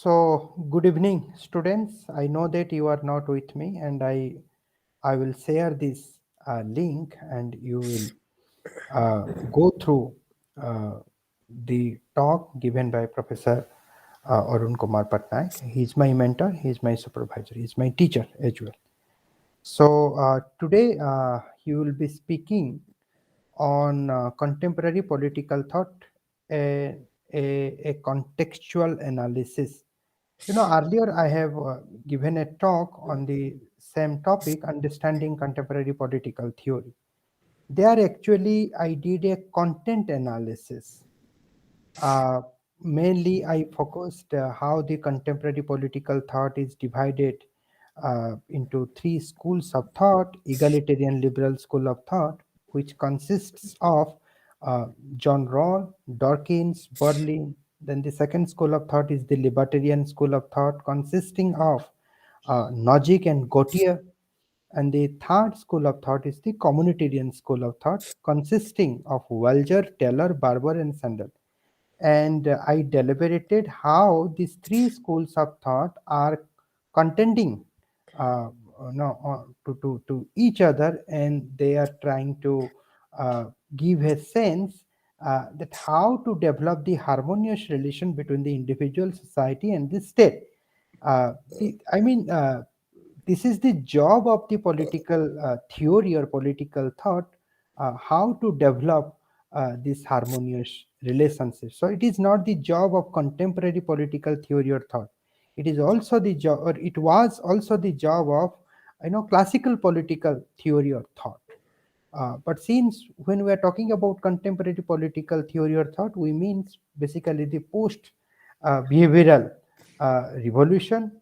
So, good evening, students. I know that you are not with me, and I will share this link, and you will go through uh, the talk given by Professor Arun Kumar Patnaik. He's my mentor, he's my supervisor, he's my teacher as well. So, today he will be speaking on contemporary political thought, a, a contextual analysis. Earlier I have given a talk on the same topic, understanding contemporary political theory. There actually I did a content analysis. Uh, Mainly I focused how the contemporary political thought is divided into three schools of thought: egalitarian liberal school of thought, which consists of uh, John Rawls, Dawkins, Berlin. Then the second school of thought is the libertarian school of thought, consisting of Nozick and Gautier. And the third school of thought is the communitarian school of thought, consisting of Walger, Taylor, Barber, and Sandel. And I deliberated how these three schools of thought are contending uh, to each other, and they are trying to uh, give a sense that how to develop the harmonious relation between the individual, society, and the state. I mean, this is the job of the political theory or political thought, how to develop this harmonious relationship. So it is not the job of contemporary political theory or thought. It is also the job, or it was also the job of classical political theory or thought. But since when we are talking about contemporary political theory or thought, we mean basically the post behavioral revolution,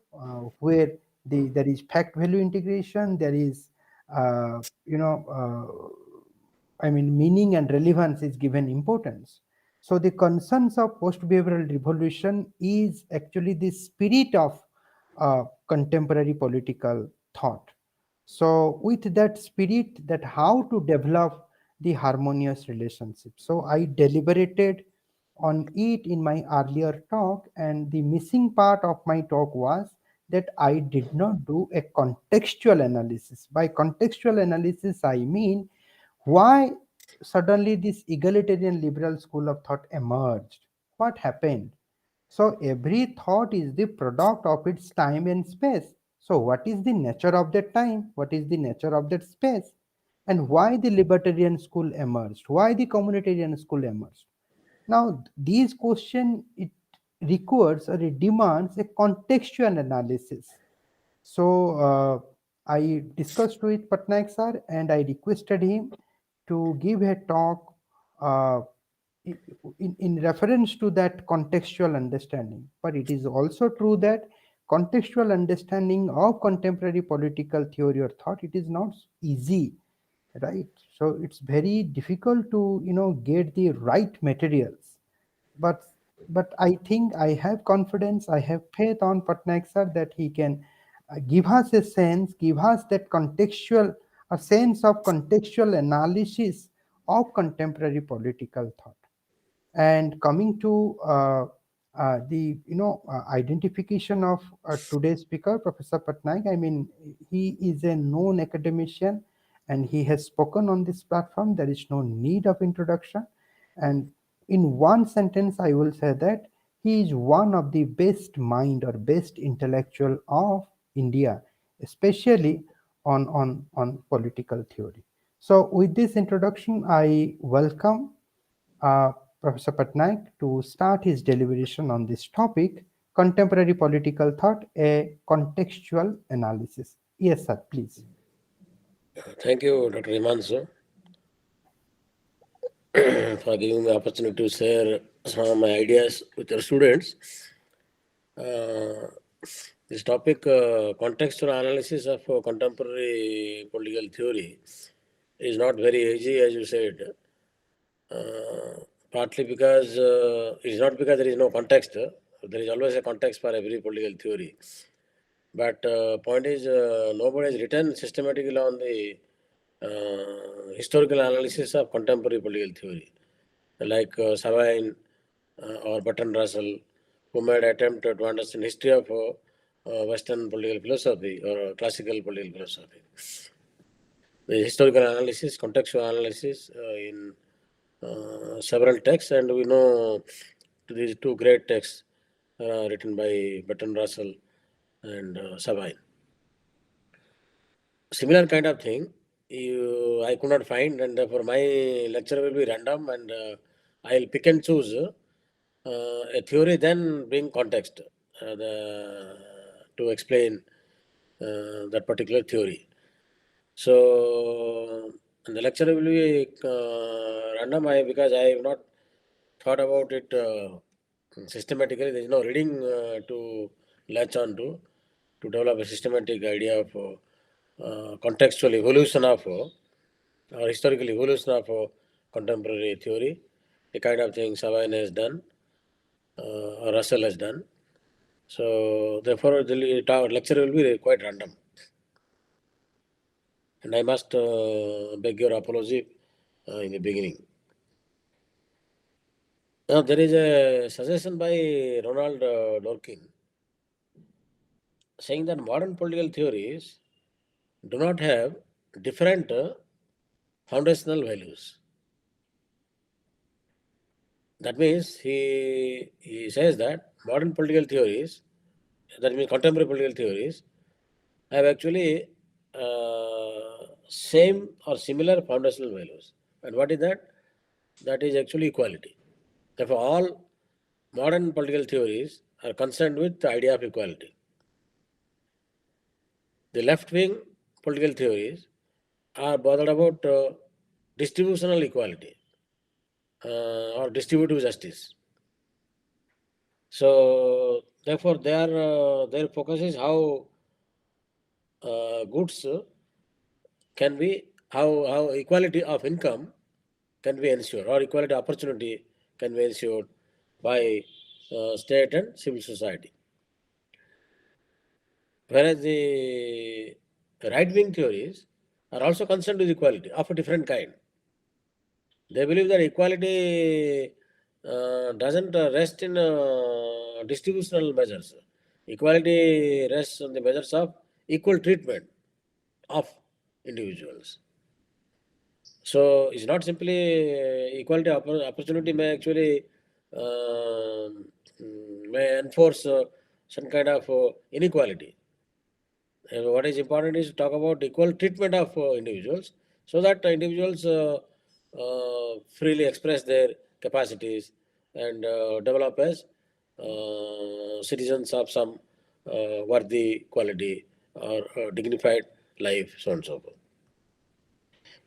where there is fact value integration, there is uh, you know meaning and relevance is given importance. So the concerns of post-behavioral revolution is actually the spirit of contemporary political thought. So with that spirit, that how to develop the harmonious relationship. So I deliberated on it in my earlier talk, and the missing part of my talk was that I did not do a contextual analysis. By contextual analysis, I mean why suddenly this egalitarian liberal school of thought emerged? What happened? So every thought is the product of its time and space. So what is the nature of that time? What is the nature of that space? And why the libertarian school emerged? Why the communitarian school emerged? Now these questions, it requires or it demands a contextual analysis. So I discussed with Patnaik sir, and I requested him to give a talk uh, in reference to that contextual understanding. But it is also true that contextual understanding of contemporary political theory or thought, it is not easy, right? So it's very difficult to get the right materials. but but I think I have confidence, I have faith on Patnaik sir that he can give us a sense, give us that contextual, a sense of contextual analysis of contemporary political thought. And coming to the identification of today's speaker, Professor Patnaik, I mean, he is a known academician, and he has spoken on this platform. There is no need of introduction. And in one sentence, I will say that he is one of the best mind or best intellectual of India, especially on political theory. So with this introduction, I welcome uh, Professor Patnaik to start his deliberation on this topic: contemporary political thought, a contextual analysis. Yes, sir, please. Thank you, Dr. Himanshu, for giving me the opportunity to share some of my ideas with your students. Uh, this topic, contextual analysis of contemporary political theory, is not very easy, as you said. Partly because it's not because there is no context. There is always a context for every political theory. But point is, nobody has written systematically on the historical analysis of contemporary political theory, like Savine or Bertrand Russell. who made attempt to understand history of Western political philosophy or classical political philosophy. The historical analysis, contextual analysis in several texts, and we know these two great texts written by Bertrand Russell and Sabine. Similar kind of thing I could not find, and therefore my lecture will be random, and I'll pick and choose a theory, then bring context to explain that particular theory. So the lecture will be random because I have not thought about it systematically. There is no reading to latch on to develop a systematic idea of contextual evolution of or historical evolution of contemporary theory, the kind of thing Savine has done or Russell has done. So therefore, the lecture will be quite random. And I must beg your apology in the beginning. Now, there is a suggestion by Ronald Dworkin saying that modern political theories do not have different foundational values. That means he says that modern political theories, that means contemporary political theories, have actually same or similar foundational values. And what is that? That is actually equality. Therefore, all modern political theories are concerned with the idea of equality. The left-wing political theories are bothered about distributional equality or distributive justice. So, therefore, their focus is how goods can be, how equality of income can be ensured or equality opportunity can be ensured by state and civil society. Whereas the right-wing theories are also concerned with equality of a different kind. They believe that equality doesn't rest in distributional measures. Equality rests on the measures of equal treatment of individuals. So it's not simply equality opportunity may actually may enforce some kind of inequality. And what is important is to talk about equal treatment of individuals so that individuals freely express their capacities and develop as citizens of some worthy quality or dignified life, so on and so forth.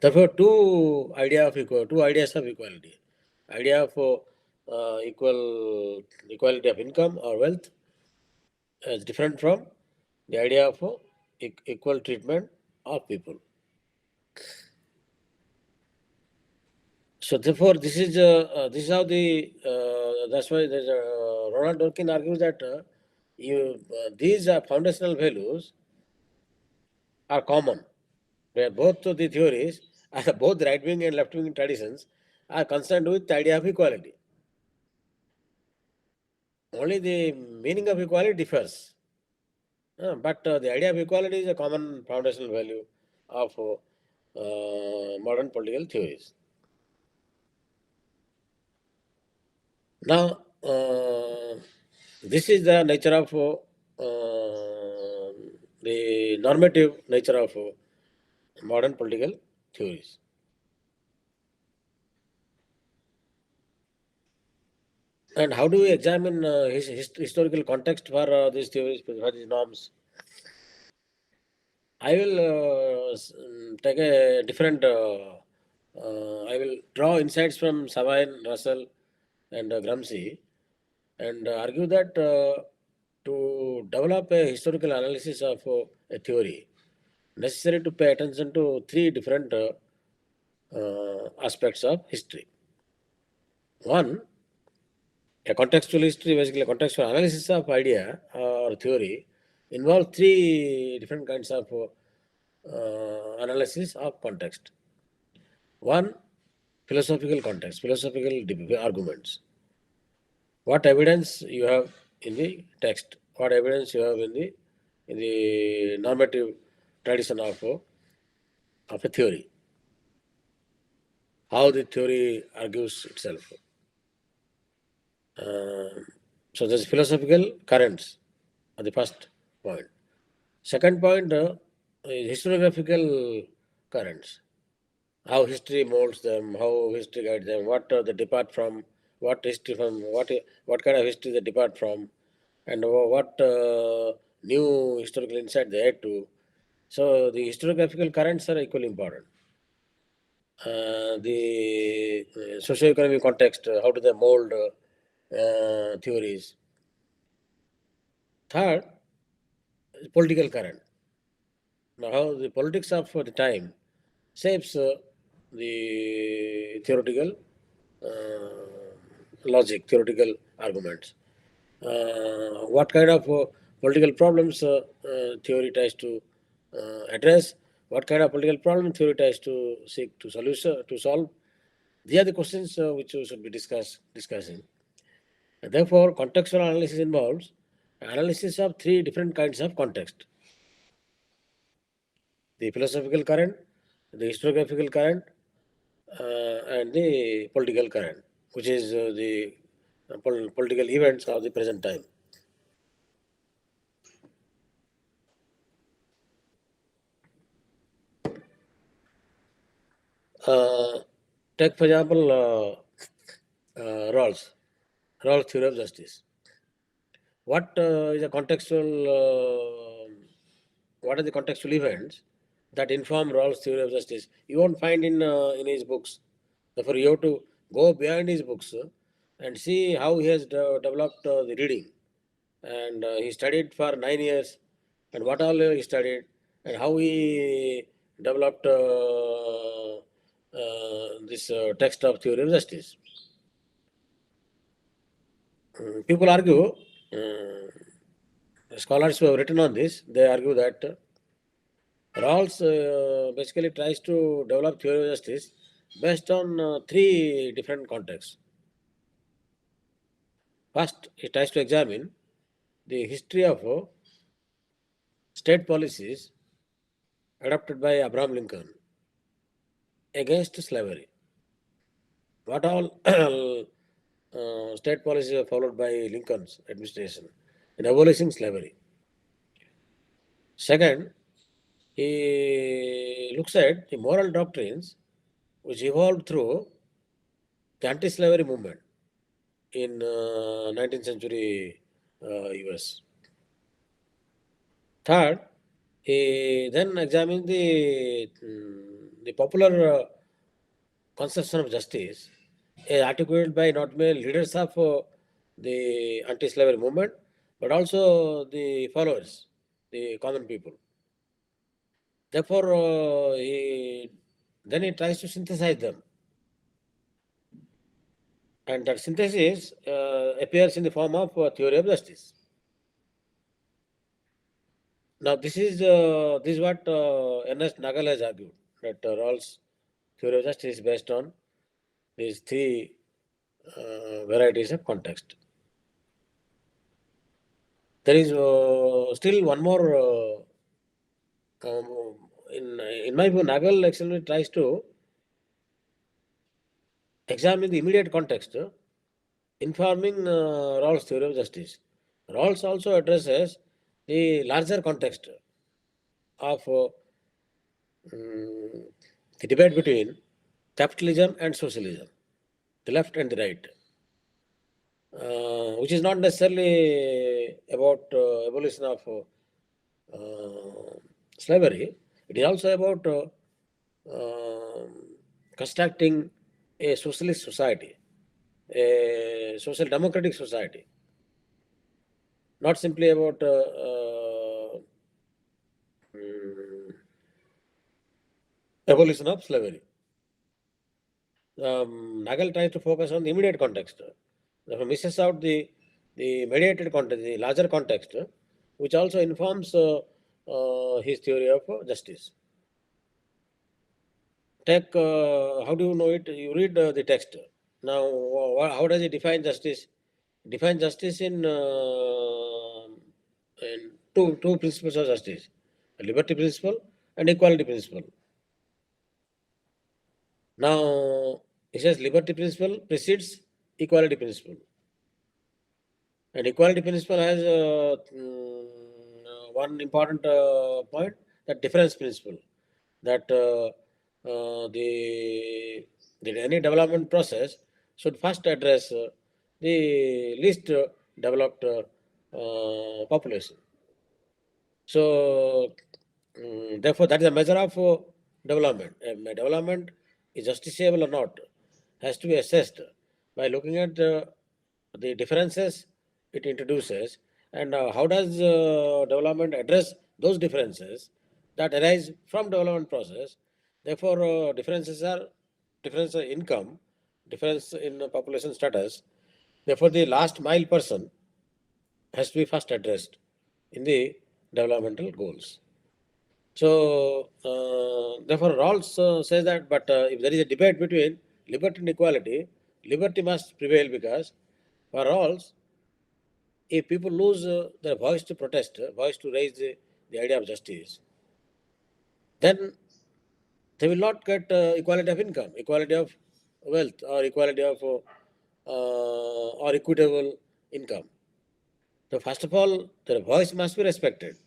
Therefore, two ideas of equality. Idea of equality of income or wealth is different from the idea of equal treatment of people. So therefore, this is how the that's why there's Ronald Dworkin argues that these foundational values are common, where both the theories, both right wing and left wing traditions, are concerned with the idea of equality. Only the meaning of equality differs. But the idea of equality is a common foundational value of modern political theories. Now, this is the nature of the normative nature of modern political theories. And how do we examine historical context for these theories, for these norms? I will take a different, I will draw insights from Savine, Russell, and Gramsci and argue that to develop a historical analysis of a theory, necessary to pay attention to three different aspects of history. One, a contextual history, basically a contextual analysis of idea or theory, involves three different kinds of analysis of context. One, philosophical context, philosophical arguments. What evidence you have in the text? What evidence you have in the normative tradition of a theory? How the theory argues itself. So there's philosophical currents are the first point. Second point is historiographical currents. How history molds them, how history guides them, what they depart from, what history from, what kind of history they depart from, and what new historical insight they add to. So the historiographical currents are equally important. The socio-economic context, how do they mold theories. Third, political current. Now, how the politics of the time shapes the theoretical logic, theoretical arguments. What kind of political problems theory tries to address? What kind of political problem theory tries to seek to solution to solve? These are the questions which we should be discussing. And therefore, contextual analysis involves analysis of three different kinds of context: the philosophical current, the historiographical current, and the political current, which is the political events of the present time. Uh, Take, for example, Rawls theory of justice. What is a contextual? What are the contextual events that inform Rawls' theory of justice? You won't find in his books. Therefore, you have to go behind his books and see how he has developed the reading. And he studied for 9 years, and what all he studied, and how he developed this text of theory of justice. People argue, scholars who have written on this, they argue that Rawls basically tries to develop theory of justice based on three different contexts. First, he tries to examine the history of state policies adopted by Abraham Lincoln against slavery. What all state policies were followed by Lincoln's administration in abolishing slavery. Second, he looks at the moral doctrines which evolved through the anti-slavery movement in 19th century US. Third, he then examined the popular conception of justice articulated by not merely leaders of the anti-slavery movement, but also the followers, the common people. Therefore, then he tries to synthesize them, and that synthesis appears in the form of theory of justice. Now, this is what Ernest Nagal has argued, that Rawls' theory of justice is based on these three varieties of context. There is still one more. In my view, Nagal actually tries to examine the immediate context, informing Rawls' theory of justice. Rawls also addresses the larger context of the debate between capitalism and socialism, the left and the right, which is not necessarily about abolition of slavery. It is also about constructing a socialist society, a social democratic society, not simply about abolition of slavery. Nagel tries to focus on the immediate context. Therefore, misses out the mediated context, the larger context, which also informs his theory of justice. Take, how do you know it? You read the text. Now, how does he define justice? define justice in two principles of justice: liberty principle and equality principle. Now, it says liberty principle precedes equality principle. And equality principle has one important point, that difference principle, that the any development process should first address the least developed population. So, therefore, that is a measure of development. Development is justiciable or not has to be assessed by looking at the differences it introduces, and how does development address those differences that arise from development process. Therefore, differences are difference in income, difference in population status. Therefore, the last mile person has to be first addressed in the developmental goals. So, therefore, Rawls says that, but if there is a debate between liberty and equality, liberty must prevail, because for Rawls, if people lose their voice to protest, voice to raise the idea of justice, then they will not get equality of income, equality of wealth, or equality of or equitable income. So, first of all, their voice must be respected.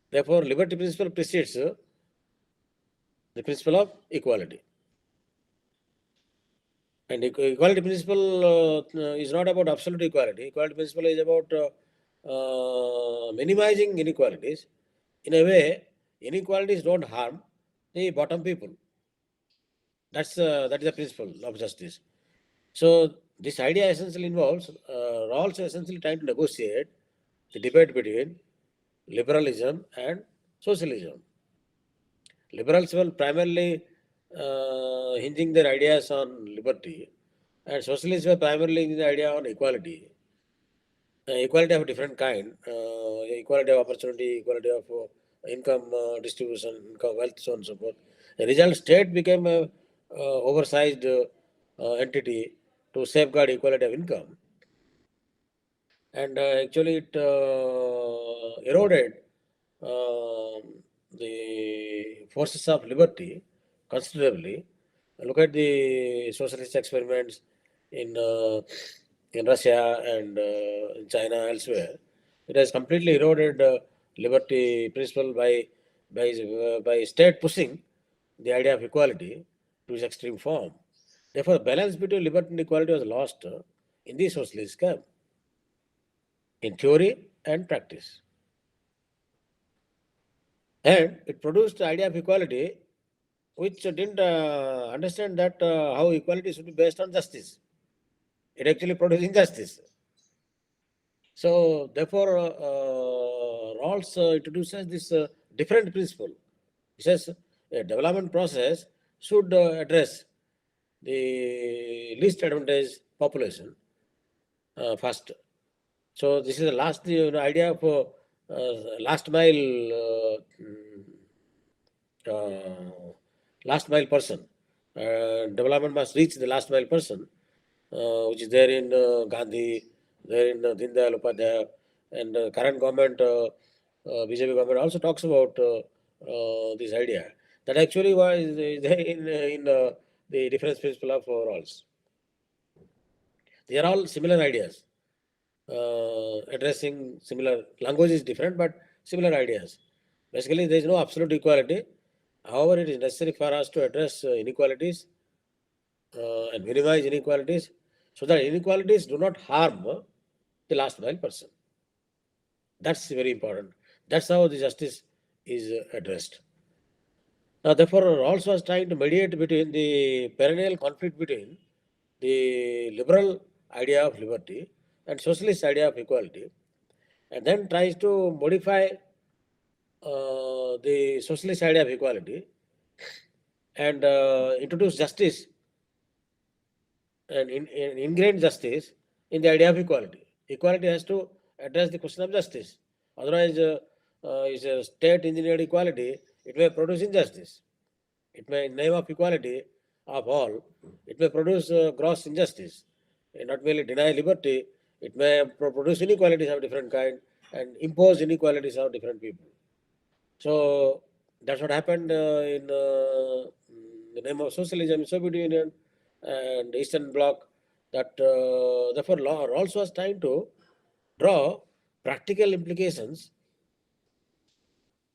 Therefore, liberty principle precedes the principle of equality. And equality principle is not about absolute equality. Equality principle is about minimizing inequalities. In a way, inequalities don't harm the bottom people. That is the principle of justice. So this idea essentially involves Rawls essentially trying to negotiate the debate between liberalism and socialism. Liberals will primarily hinging their ideas on liberty, and socialists were primarily hinging the idea on equality. Equality of a different kind, equality of opportunity, equality of income distribution, income, wealth, so on and so forth. The result, state became a oversized entity to safeguard equality of income, and actually it eroded um the forces of liberty considerably. Look at the socialist experiments in Russia and in China, elsewhere. It has completely eroded liberty principle by state pushing the idea of equality to its extreme form. Therefore, the balance between liberty and equality was lost in the socialist camp, in theory and practice. And it produced the idea of equality, which didn't understand that how equality should be based on justice. It actually produced injustice. So, therefore, Rawls introduces this different principle. He says a development process should address the least advantaged population first. So, this is the last idea of last mile last mile person. Development must reach the last mile person, which is there in Gandhi, there in Dindayal Upadhyaya, and current government, BJP government also talks about this idea. That actually was there in the difference principle of Rawls. They are all similar ideas, addressing similar language is different, but similar ideas. Basically, there is no absolute equality. However, it is necessary for us to address inequalities and minimize inequalities so that inequalities do not harm the last mile person. That's very important. That's how the justice is addressed. Now, therefore, Rawls was trying to mediate between the perennial conflict between the liberal idea of liberty and socialist idea of equality, and then tries to modify the socialist idea of equality and introduce justice and ingrained justice in the idea of equality. Equality has to address the question of justice. Otherwise, is a state engineered equality, it may produce injustice. It may, in name of equality of all, it may produce gross injustice. It not merely deny liberty, It may produce inequalities of different kind and impose inequalities of different people. So that's what happened in the name of socialism, Soviet Union, and Eastern Bloc. That therefore Rawls was trying to draw practical implications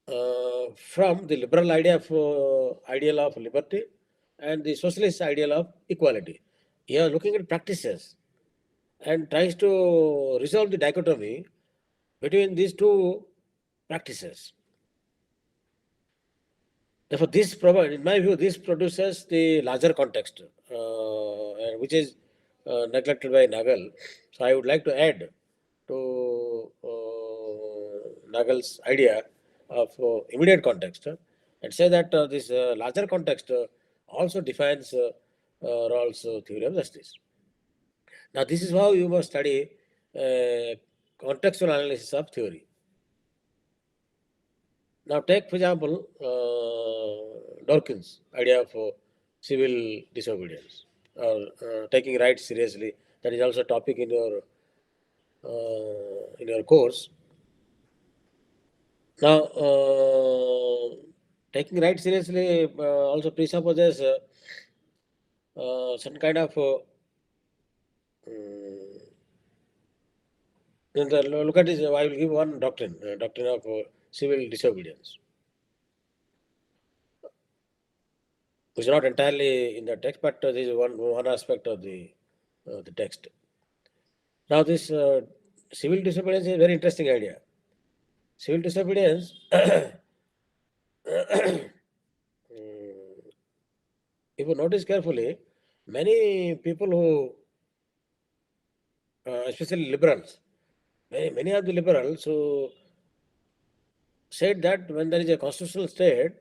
from the liberal ideal of liberty and the socialist ideal of equality. He was looking at practices and tries to resolve the dichotomy between these two practices. Therefore, in my view, this produces the larger context, which is neglected by Nagel. So, I would like to add to Nagel's idea of immediate context and say that this larger context also defines Rawls' theory of justice. Now, this is how you must study contextual analysis of theory. Now, take, for example, Dworkin's idea of civil disobedience or taking rights seriously. That is also a topic in your course. Now, taking rights seriously also presupposes some kind of look at this. I will give one doctrine, doctrine of civil disobedience, which is not entirely in the text, but this is one aspect of the text. Now, this civil disobedience is a very interesting idea. Civil disobedience, if you notice carefully, many people who, especially liberals, many of the liberals who said that when there is a constitutional state,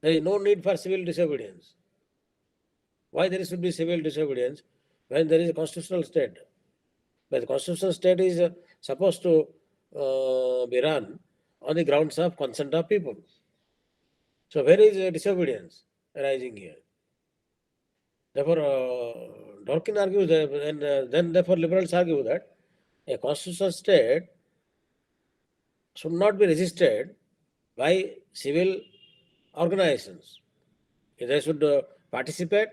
there is no need for civil disobedience. Why there should be civil disobedience when there is a constitutional state? But the constitutional state is supposed to be run on the grounds of consent of people. So where is disobedience arising here? Therefore, Dworkin argues that, and then therefore liberals argue that a constitutional state should not be resisted by civil organizations. They should participate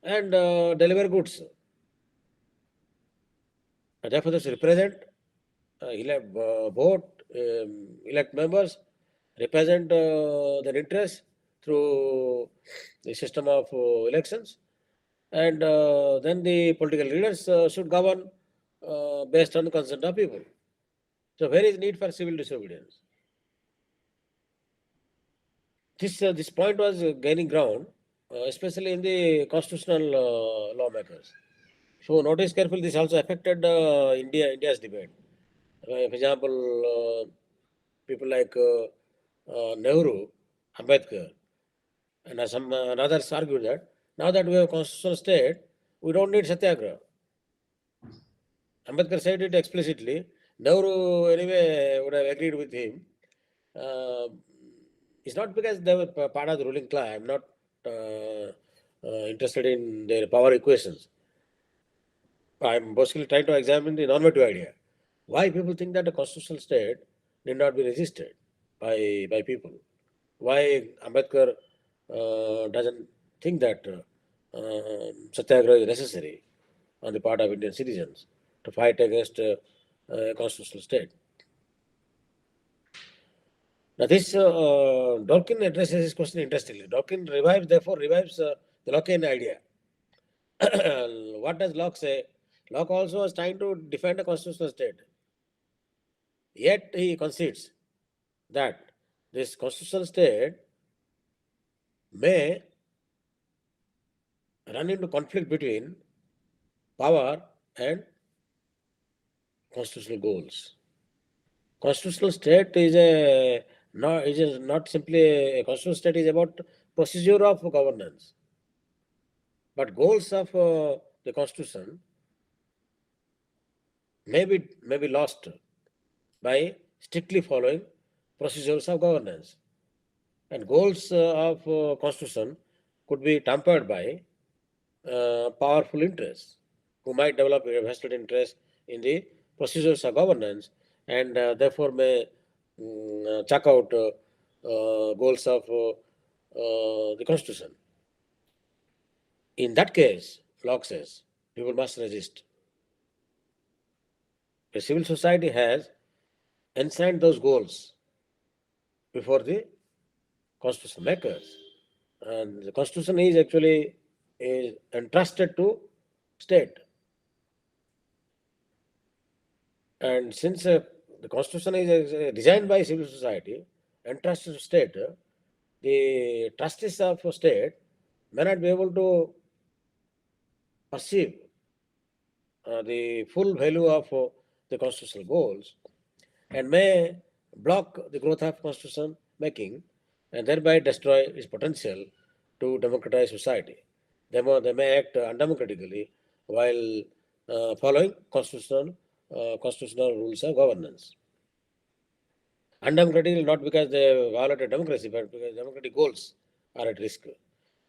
and deliver goods. Therefore, they should represent, vote, elect members, represent their interests through the system of elections, and then the political leaders should govern based on the consent of people. So, where is need for civil disobedience? This point was gaining ground, especially in the constitutional lawmakers. So, notice carefully, this also affected India's debate. For example, people like Nehru, Ambedkar, and some others argue that now that we have a constitutional state, we don't need satyagraha. Ambedkar said it explicitly. Nehru, anyway, would have agreed with him. It's not because they were part of the ruling class. I'm not interested in their power equations. I'm basically trying to examine the normative idea. Why people think that a constitutional state need not be resisted by people? Why Ambedkar doesn't think that satyagraha is necessary on the part of Indian citizens to fight against a constitutional state? Now, this Dworkin addresses this question interestingly. Dworkin therefore revives the Lockean idea. What does Locke say? Locke also was trying to defend a constitutional state. Yet he concedes that this constitutional state may run into conflict between power and constitutional goals. Constitutional state is not simply a constitutional state is about procedure of governance, but goals of the constitution may be lost by strictly following procedures of governance, and goals of constitution could be tampered by powerful interests who might develop a vested interest in the procedures of governance, and therefore may check out goals of the Constitution. In that case, Locke says, people must resist. A civil society has enshrined those goals before the constitution makers. And the constitution is actually is entrusted to state. And since the constitution is designed by civil society, entrusted to state, the trustees of state may not be able to perceive the full value of the constitutional goals and may block the growth of constitution making and thereby destroy its potential to democratize society. They may act undemocratically while following constitutional rules of governance. Undemocratically not because they violated democracy, but because democratic goals are at risk.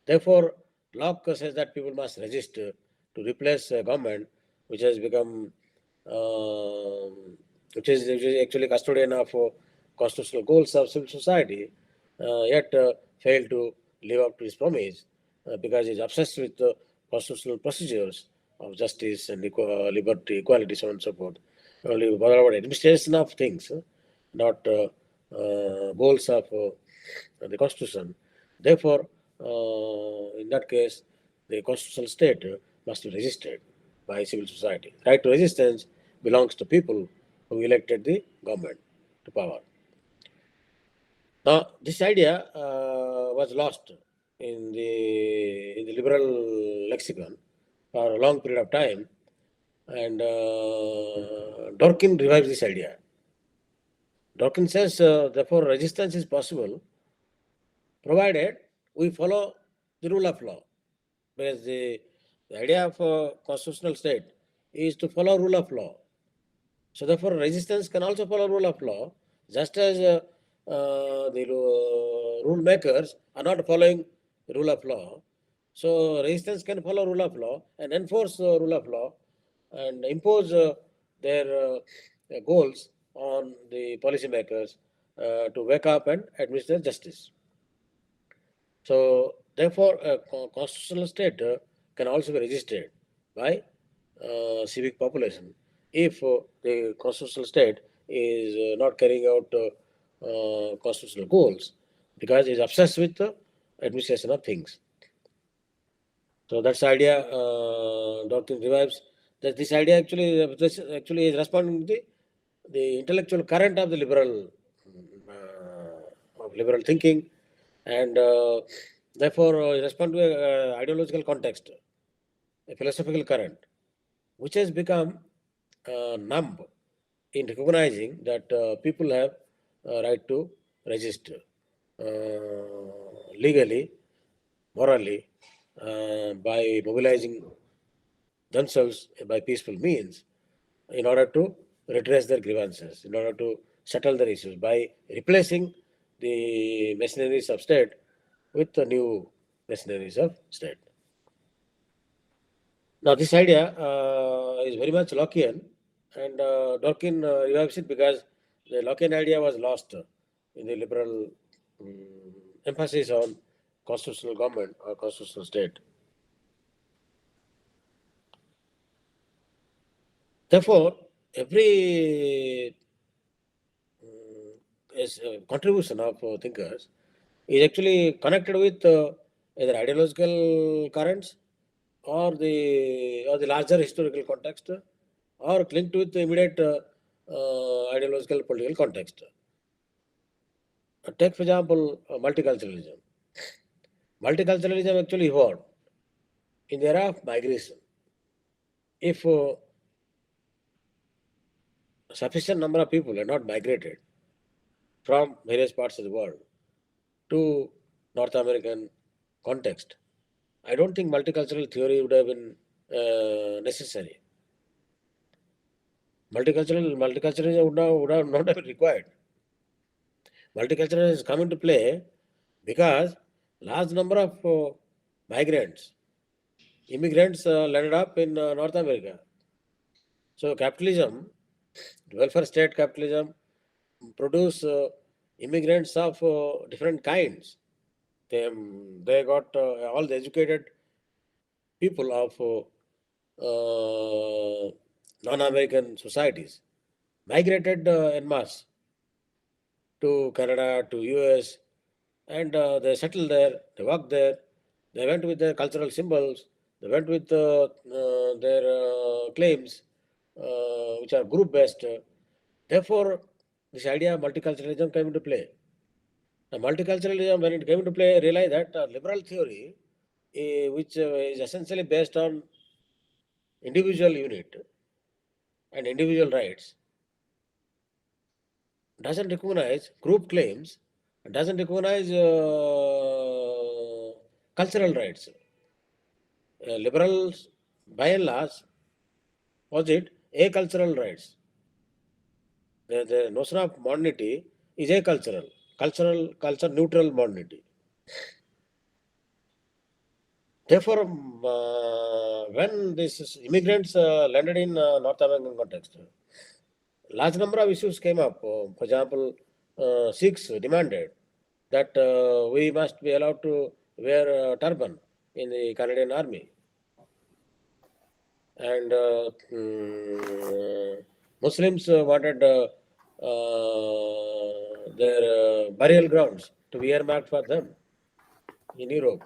Therefore, Locke says that people must resist to replace a government which has become, which is actually custodian of constitutional goals of civil society, yet failed to live up to his promise because he is obsessed with constitutional procedures of justice and liberty, equality, so on and so forth. Only bother about administration of things, not goals of the constitution. Therefore, in that case, the constitutional state must be resisted by civil society. Right to resistance belongs to people who elected the government to power. Now, this idea was lost in the liberal lexicon for a long period of time, and Dworkin revives this idea. Dworkin says, therefore, resistance is possible provided we follow the rule of law. Because the idea of a constitutional state is to follow rule of law. So therefore, resistance can also follow rule of law, just as the rule makers are not following rule of law. So resistance can follow rule of law and enforce rule of law and impose their goals on the policymakers to wake up and administer justice. So therefore, a constitutional state can also be resisted by civic population if the constitutional state is not carrying out constitutional goals because it is obsessed with the administration of things. So that's the idea Dworkin revives. That this idea actually is responding to the intellectual current of the liberal thinking, and therefore respond to a ideological context, a philosophical current, which has become numb in recognizing that people have a right to resist legally, morally, by mobilizing themselves by peaceful means in order to redress their grievances, in order to settle their issues by replacing the machineries of state with the new machineries of state. Now, this idea is very much Lockean, and Dworkin revives it because the Lockean idea was lost in the liberal emphasis on constitutional government or constitutional state. Therefore, every contribution of thinkers is actually connected with either ideological currents or the larger historical context or linked with the immediate ideological political context. Take, for example, multiculturalism. Multiculturalism actually evolved in the era of migration. If sufficient number of people had not migrated from various parts of the world to North American context, I don't think multicultural theory would have been necessary. Multiculturalism would have not have been required. Multiculturalism has come into play because large number of migrants, immigrants landed up in North America. So capitalism Welfare state capitalism produce immigrants of different kinds. They got all the educated people of non-American societies migrated en masse to Canada, to US, and they settled there, they worked there, they went with their cultural symbols, they went with their claims, which are group based. Therefore, this idea of multiculturalism came into play. Now, multiculturalism, when it came into play, realized that liberal theory, which is essentially based on individual unit and individual rights, doesn't recognize group claims, doesn't recognize cultural rights. Liberals, by and large, posit a cultural rights. The notion of modernity is a culture neutral modernity. Therefore, when these immigrants landed in North American context, large number of issues came up. For example, Sikhs demanded that we must be allowed to wear turban in the Canadian Army. And Muslims wanted their burial grounds to be earmarked for them in Europe.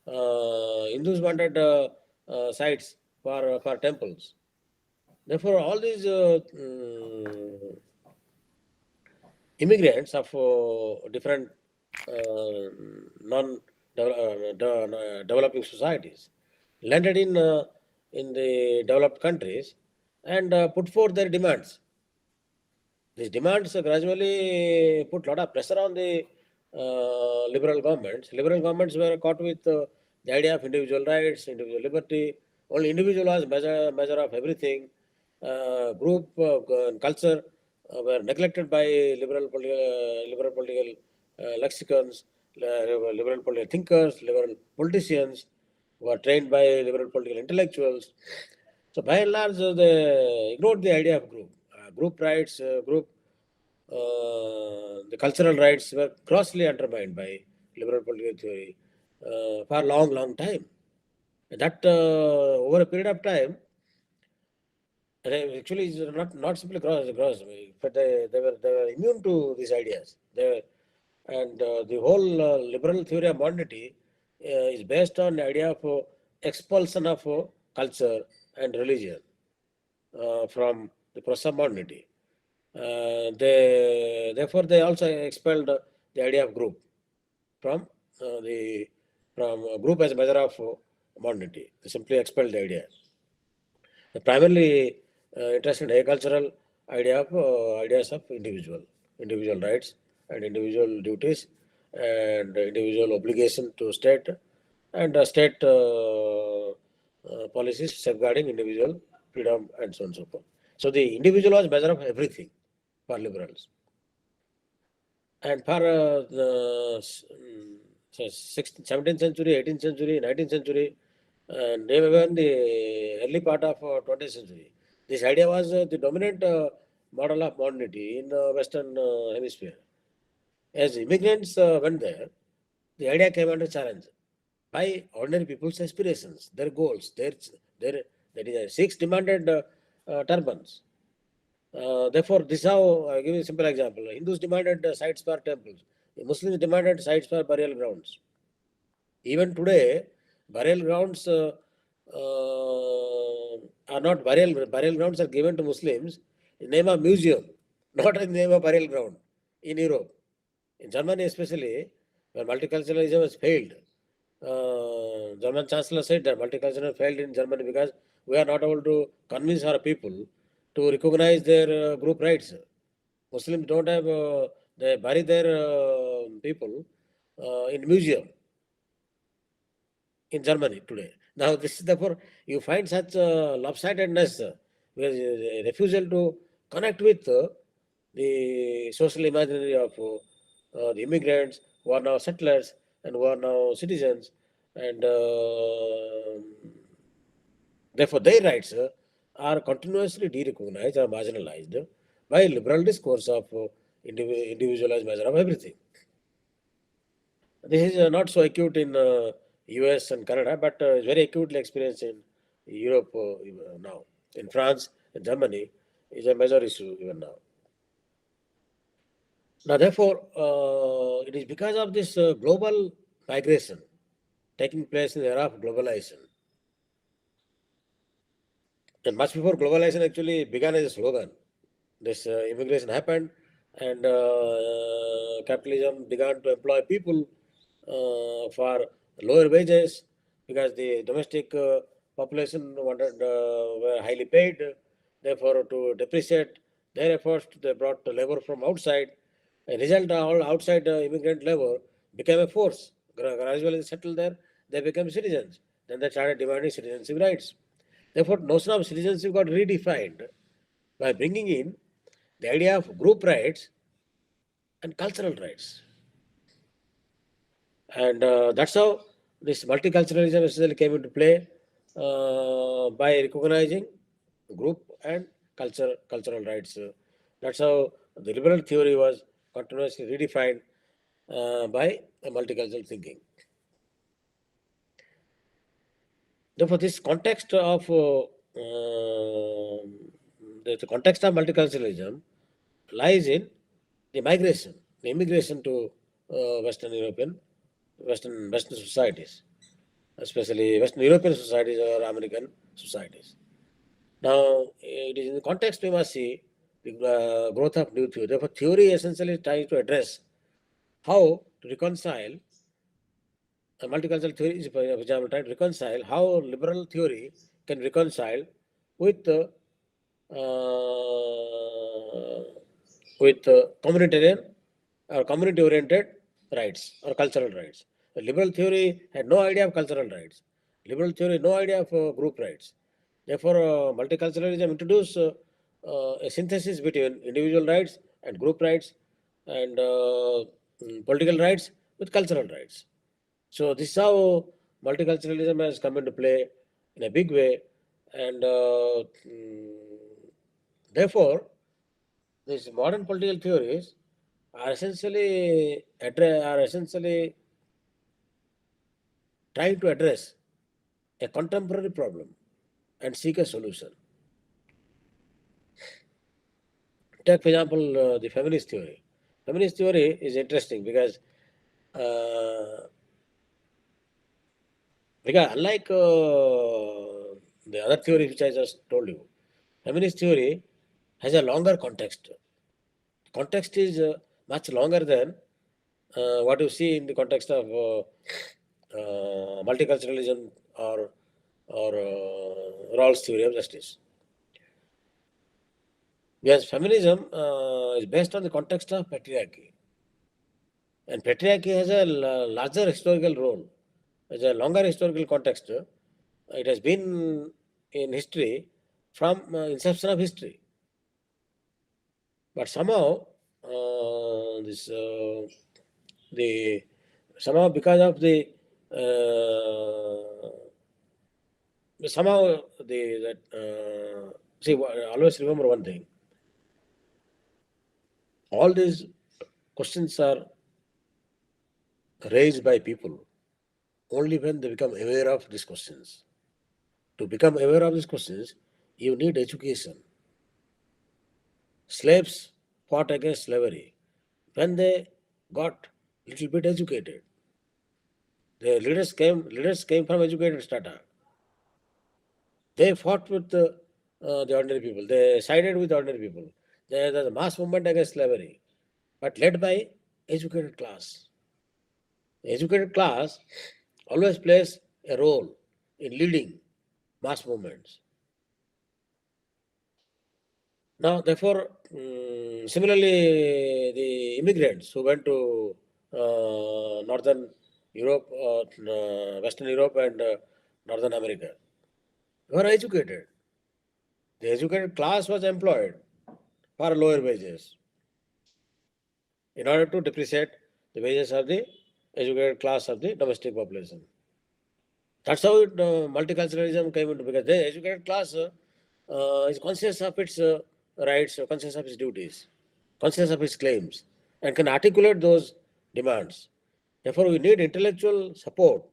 Hindus wanted sites for temples. Therefore, all these immigrants of different non-developing societies landed in the developed countries and put forth their demands. These demands gradually put a lot of pressure on the liberal governments. Liberal governments were caught with the idea of individual rights, individual liberty. Only individual was measure of everything. Group culture were neglected by liberal political lexicons, liberal political thinkers, liberal politicians who are trained by liberal political intellectuals. So by and large, they ignored the idea of group. Group rights, the cultural rights were grossly undermined by liberal political theory for a long, long time. That over a period of time, actually is not simply gross, but they were immune to these ideas. And the whole liberal theory of modernity is based on the idea of expulsion of culture and religion from the process of modernity. Therefore, they also expelled the idea of group from the from group as a measure of modernity. They simply expelled the idea. They're primarily interested in agricultural ideas of individual rights and individual duties and individual obligation to state and state policies safeguarding individual freedom and so on and so forth. So the individual was measure of everything for liberals. And for the 17th century, 18th century, 19th century, and even the early part of 20th century, this idea was the dominant model of modernity in the Western hemisphere. As immigrants went there, the idea came under challenge by ordinary people's aspirations, their goals, their that is, Sikhs demanded turbans. Therefore, this is how I give you a simple example. Hindus demanded sites for temples. The Muslims demanded sites for burial grounds. Even today, burial grounds are not burial grounds are given to Muslims in name of museum, not in name of burial ground in Europe. In Germany, especially, where multiculturalism has failed, German Chancellor said that multiculturalism failed in Germany because we are not able to convince our people to recognize their group rights. Muslims don't have, they bury their people in museum in Germany today. Now, this is therefore you find such lopsidedness, refusal to connect with the social imaginary of the immigrants who are now settlers and who are now citizens, and therefore their rights are continuously de-recognized or marginalized by liberal discourse of individualized measure of everything. This is not so acute in US and Canada, but is very acutely experienced in Europe now. In France and Germany is a major issue even now. Now, therefore, it is because of this global migration taking place in the era of globalization. And much before globalization actually began as a slogan, this immigration happened, and capitalism began to employ people for lower wages because the domestic population were highly paid. Therefore, to depreciate their efforts, they brought labor from outside. A result, all outside immigrant labor became a force. Gradually settled there, they became citizens. Then they started demanding citizenship rights. Therefore, notion of citizenship got redefined by bringing in the idea of group rights and cultural rights. And that's how this multiculturalism essentially came into play by recognizing group and cultural rights. That's how the liberal theory was continuously redefined by multicultural thinking. Therefore, this context of the context of multiculturalism lies in the migration, the immigration to Western societies, especially Western European societies or American societies. Now, it is in the context we must see the growth of new theory. Therefore, theory essentially tries to address how to reconcile multicultural theory is, for example, trying to reconcile how liberal theory can reconcile with communitarian or community-oriented rights or cultural rights. The liberal theory had no idea of cultural rights. Liberal theory no idea of group rights. Therefore, multiculturalism introduced a synthesis between individual rights and group rights and political rights with cultural rights. So this is how multiculturalism has come into play in a big way, and therefore, these modern political theories are essentially trying to address a contemporary problem and seek a solution. Take, for example, the feminist theory. Feminist theory is interesting because unlike the other theories which I just told you, feminist theory has a longer context. Context is much longer than what you see in the context of multiculturalism or Rawls' theory of justice. Yes, feminism is based on the context of patriarchy, and patriarchy has a larger historical role, has a longer historical context. It has been in history from inception of history, but somehow this the somehow because of the somehow the that see always remember one thing, all these questions are raised by people only when they become aware of these questions. To become aware of these questions, you need education. Slaves fought against slavery when they got little bit educated. The leaders came from educated strata. They fought with the ordinary people. They sided with ordinary people. There was a mass movement against slavery, but led by educated class. The educated class always plays a role in leading mass movements. Now, therefore, similarly, the immigrants who went to Northern Europe, Western Europe, and Northern America were educated. The educated class was employed for lower wages in order to depreciate the wages of the educated class of the domestic population. That's how multiculturalism came into because the educated class is conscious of its rights, conscious of its duties, conscious of its claims, and can articulate those demands. Therefore, we need intellectual support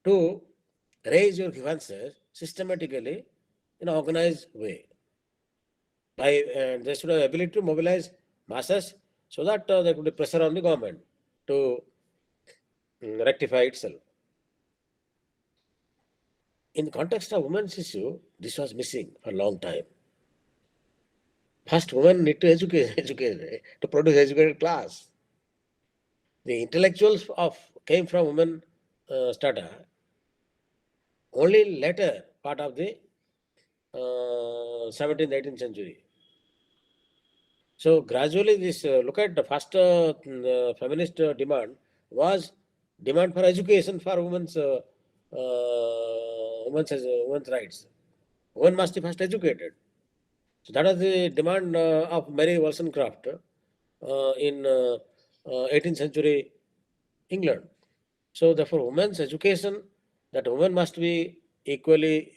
to raise your grievances systematically in an organized way. They should have ability to mobilize masses so that there could be pressure on the government to rectify itself. In the context of women's issue, this was missing for a long time. First, women need to educate to produce educated class. The intellectuals came from women strata only later part of the 17th, 18th century. So gradually, this look at the first feminist demand was demand for education for women's rights. Women must be first educated. So that was the demand of Mary Wollstonecraft in 18th century England. So therefore, women's education, that women must be equally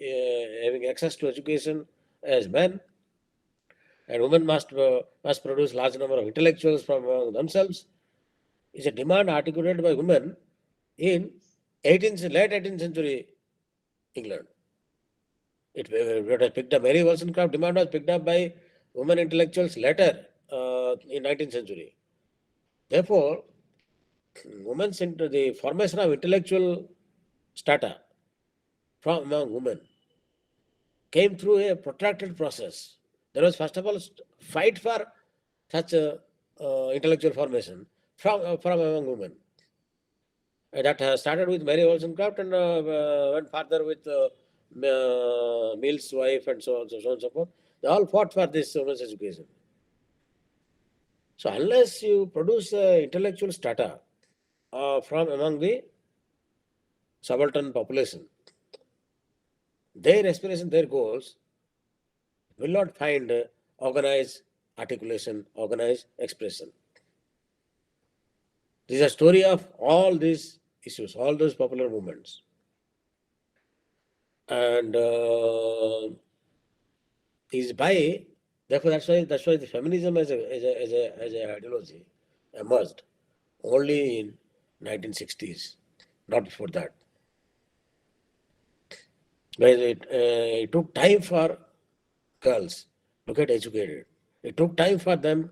having access to education as men, and women must produce large number of intellectuals from themselves, is a demand articulated by women in late 18th century England. It was picked up. Mary Wollstonecraft demand was picked up by women intellectuals later in 19th century. Therefore, women's into the formation of intellectual strata from among women came through a protracted process. There was first of all fight for such a intellectual formation from among women. That started with Mary Wollstonecraft and went further with Mill's wife and so on, so on and so forth. They all fought for this women's education. So unless you produce intellectual strata from among the subaltern population, their aspiration, their goals will not find organized articulation, organized expression. This is a story of all these issues, all those popular movements. And is by, therefore that's why the feminism as a ideology emerged only in 1960s, not before that. Where it took time for girls to get educated. It took time for them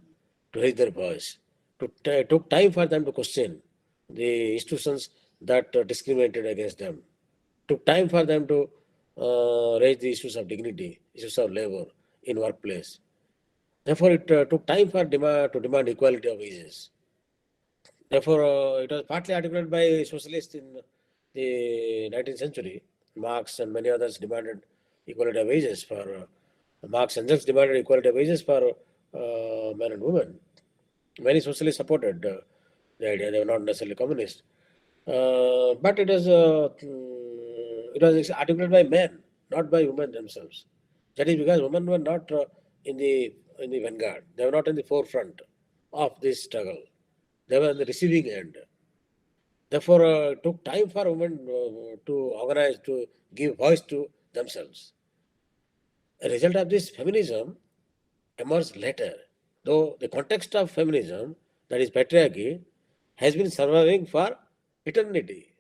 to raise their voice. It took time for them to question the institutions that discriminated against them. It took time for them to raise the issues of dignity, issues of labor in workplace. Therefore, it took time for to demand equality of wages. Therefore, it was partly articulated by socialists in the 19th century. Marx and many others demanded equality of wages for Marx and Engels demanded equality of wages for men and women. Many socialists supported the idea. They were not necessarily communist, but it was articulated by men, not by women themselves. That is because women were not in the vanguard. They were not in the forefront of this struggle. They were in the receiving end. Therefore, it took time for women to organize, to give voice to themselves. A result of this, feminism emerged later. Though the context of feminism, that is patriarchy, has been surviving for eternity,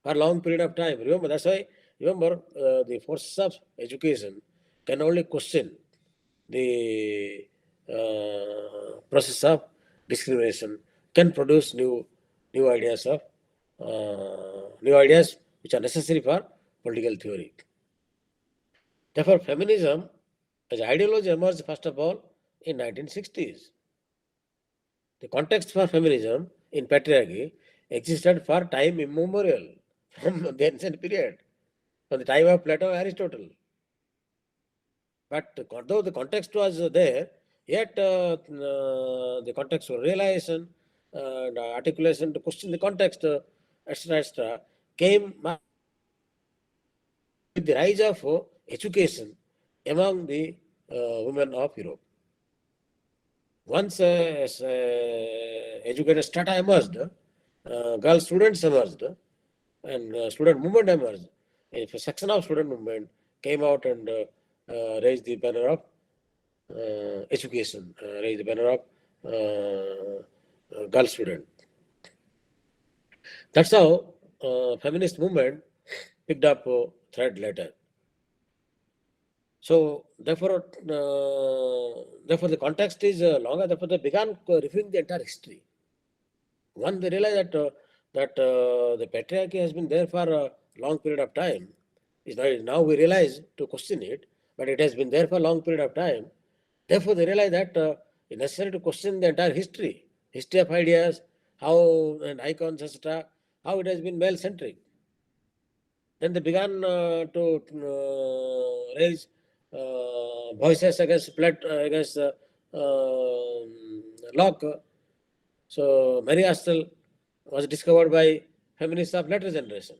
for a long period of time. Remember, that's why, the forces of education can only question the process of discrimination, can produce new ideas which are necessary for political theory. Therefore, feminism as ideology emerged first of all in 1960s. The context for feminism in patriarchy existed for time immemorial, from the ancient period, from the time of Plato and Aristotle. But though the context was there, yet the contextual realization and articulation to question the context, etc., came with the rise of education among the women of Europe. Once educated strata emerged, girl students emerged, and student movement emerged. If a section of student movement came out and raised the banner of education, raised the banner of girl student. That's how feminist movement picked up thread later. So therefore the context is longer. Therefore, they began reviewing the entire history. One, they realized that the patriarchy has been there for a long period of time. Now we realize to question it, but it has been there for a long period of time. Therefore, they realize that it's necessary to question the entire history of ideas, how and icons, etc., how it has been male centric. Then they began to raise voices against Locke. So Mary Astle was discovered by feminists of later generation,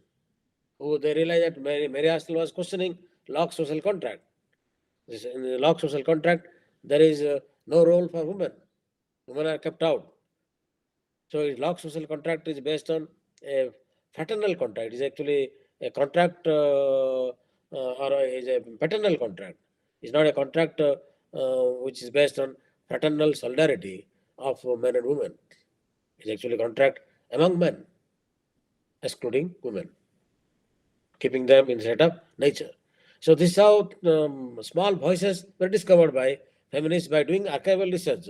who they realized that Mary Astle was questioning Locke's social contract. In the Locke's social contract, there is no role for women. Women are kept out. So Locke's social contract is based on a fraternal contract. It is actually a contract is a paternal contract. It's not a contract which is based on fraternal solidarity of men and women. It's actually a contract among men, excluding women, keeping them in set of nature. So this is how small voices were discovered by feminists by doing archival research,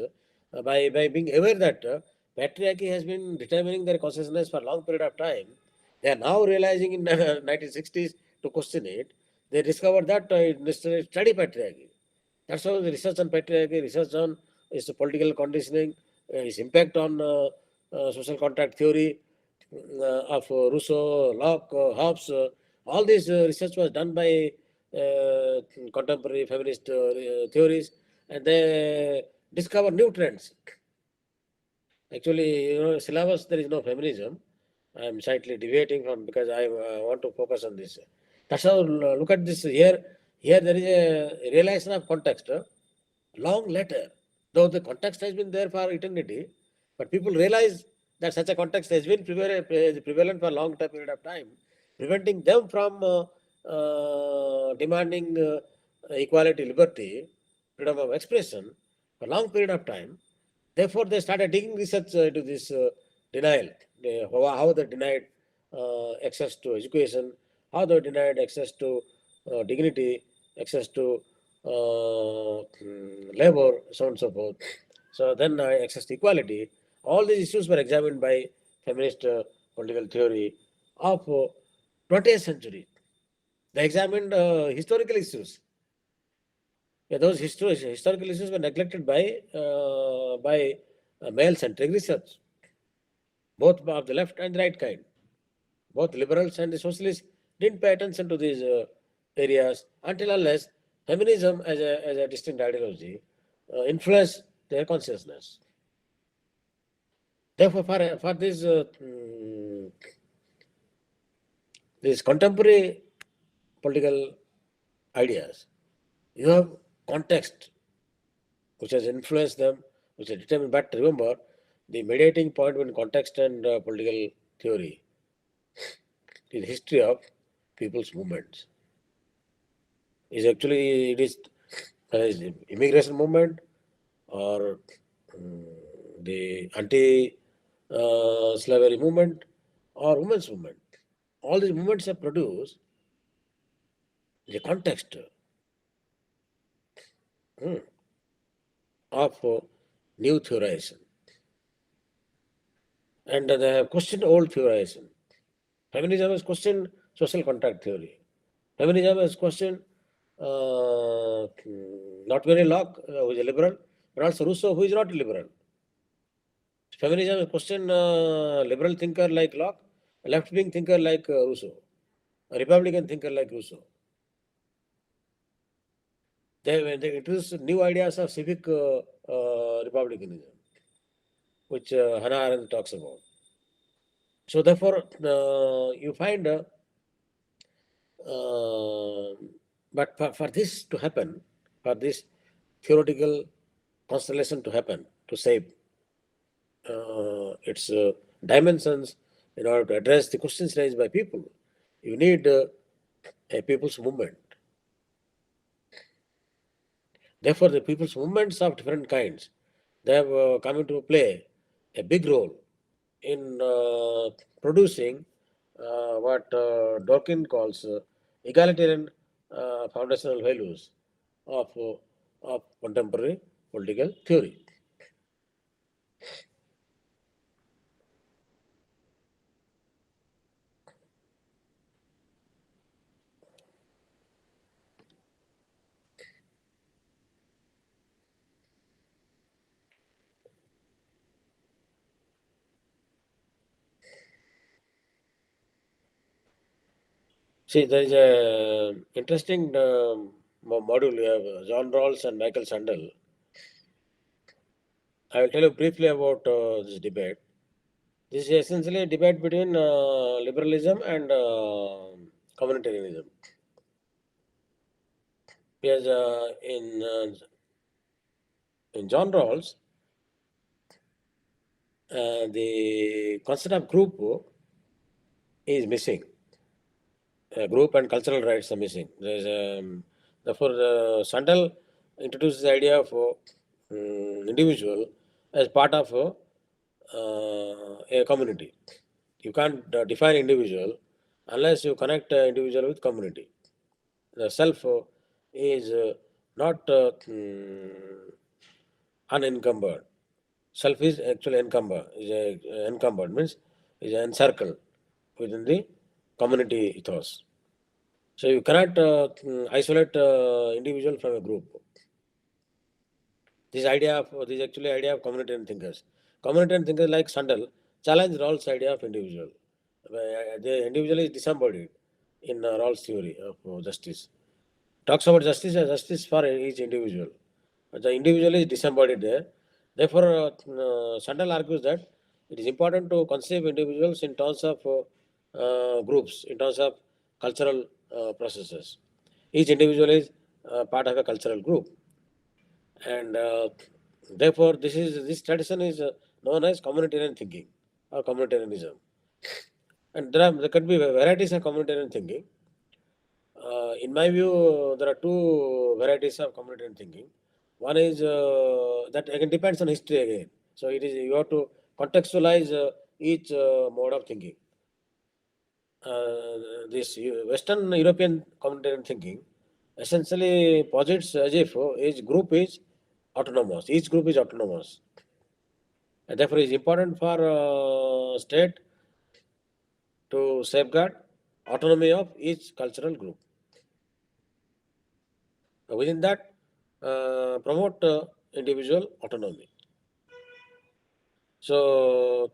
by being aware that patriarchy has been determining their consciousness for a long period of time. They are now realizing in 1960s to question it. They discovered that it's necessary to study patriarchy. That's how the research on patriarchy, research on its political conditioning, its impact on social contract theory of Rousseau, Locke, Hobbes. All this research was done by contemporary feminist theories, and they discover new trends. Actually, syllabus there is no feminism. I am slightly deviating from because I want to focus on this. That's how look at this here. Here there is a realization of context. Long later, though the context has been there for eternity, but people realize that such a context has been prevalent for a long period of time, preventing them from demanding equality, liberty, freedom of expression for a long period of time. Therefore, they started digging research into this denial, how they denied access to education, how they denied access to dignity, access to labor, so on and so forth. So then access to equality. All these issues were examined by feminist political theory of 20th century. They examined historical issues. Yeah, those historical issues were neglected by male-centric research, both of the left and the right kind. Both liberals and the socialists didn't pay attention to these areas until unless feminism as a distinct ideology influenced their consciousness. Therefore, for these contemporary political ideas, you have context which has influenced them, which has determined. But remember, the mediating point between context and political theory is the history of people's movements. It is immigration movement or the anti-slavery movement or women's movement. All these movements have produced the context of new theorization. And they have questioned old theorization. Feminism has questioned social contract theory. Feminism has questioned not merely Locke, who is a liberal, but also Rousseau, who is not a liberal. Feminism has questioned liberal thinker like Locke, a left-wing thinker like Rousseau, a Republican thinker like Rousseau. They introduced new ideas of civic republicanism, which Hannah Arendt talks about. So therefore, you find, but for this to happen, for this theoretical constellation to happen, to save its dimensions in order to address the questions raised by people, you need a people's movement. Therefore, the people's movements of different kinds, they have come into play a big role in producing what Dawkins calls egalitarian foundational values of, of contemporary political theory. See, there is a interesting module. You have John Rawls and Michael Sandel. I will tell you briefly about this debate. This is essentially a debate between liberalism and communitarianism. Because in John Rawls, the concept of group is missing. Group and cultural rights are missing. Therefore, Sandel introduces the idea of individual as part of a community. You can't define individual unless you connect individual with community. The self is not unencumbered. Self is actually encumbered. Encumbered means is encircled within the community ethos. So you cannot isolate individual from a group. This actually idea of communitarian thinkers. Communitarian thinkers like Sandel challenge Rawls' idea of individual. The individual is disembodied in Rawls' theory of justice. Talks about justice as justice for each individual. But the individual is disembodied there. Therefore, Sandel argues that it is important to conceive individuals in terms of groups, in terms of cultural processes. Each individual is part of a cultural group, and therefore, this tradition is known as communitarian thinking or communitarianism. And there could be varieties of communitarian thinking. In my view, there are two varieties of communitarian thinking. One is that again depends on history again. So it is you have to contextualize each mode of thinking. This Western European communitarian thinking essentially posits as if each group is autonomous. Each group is autonomous. And therefore, it is important for state to safeguard autonomy of each cultural group. Within that, promote individual autonomy. So,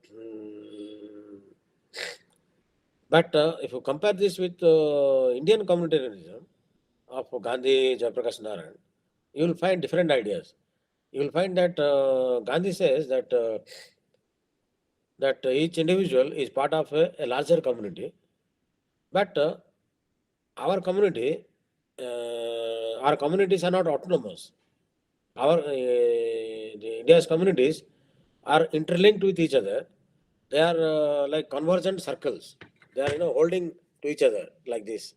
but if you compare this with Indian communitarianism of Gandhi, Jayaprakash Narayan, you will find different ideas. You will find that Gandhi says that each individual is part of a larger community, but our communities are not autonomous. India's communities are interlinked with each other. They are like convergent circles. They are holding to each other like this.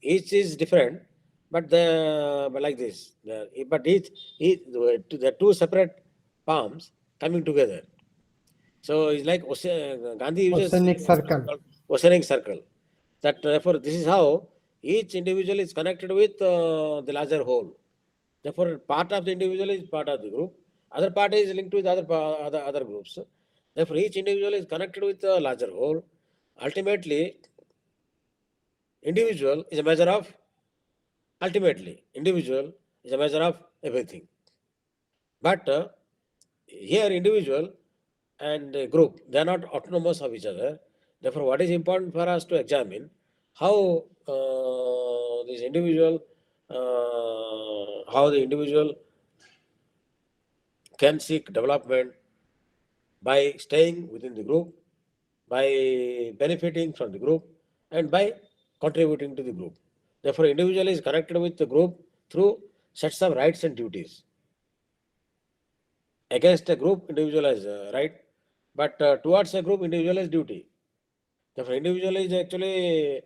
Each is different, but like this. But the two separate palms coming together. So it's like Gandhi uses Oceanic circle. oceanic circle. That therefore this is how each individual is connected with the larger whole. Therefore, part of the individual is part of the group. Other part is linked with other groups. Therefore, each individual is connected with the larger whole. Ultimately, individual is a measure of everything. But here, individual and group, they are not autonomous of each other. Therefore, what is important for us to examine how this individual, how the individual can seek development by staying within the group, by benefiting from the group, and by contributing to the group. Therefore, individual is connected with the group through sets of rights and duties. Against a group, individual has right, but towards a group, individual has duty. Therefore, individual is actually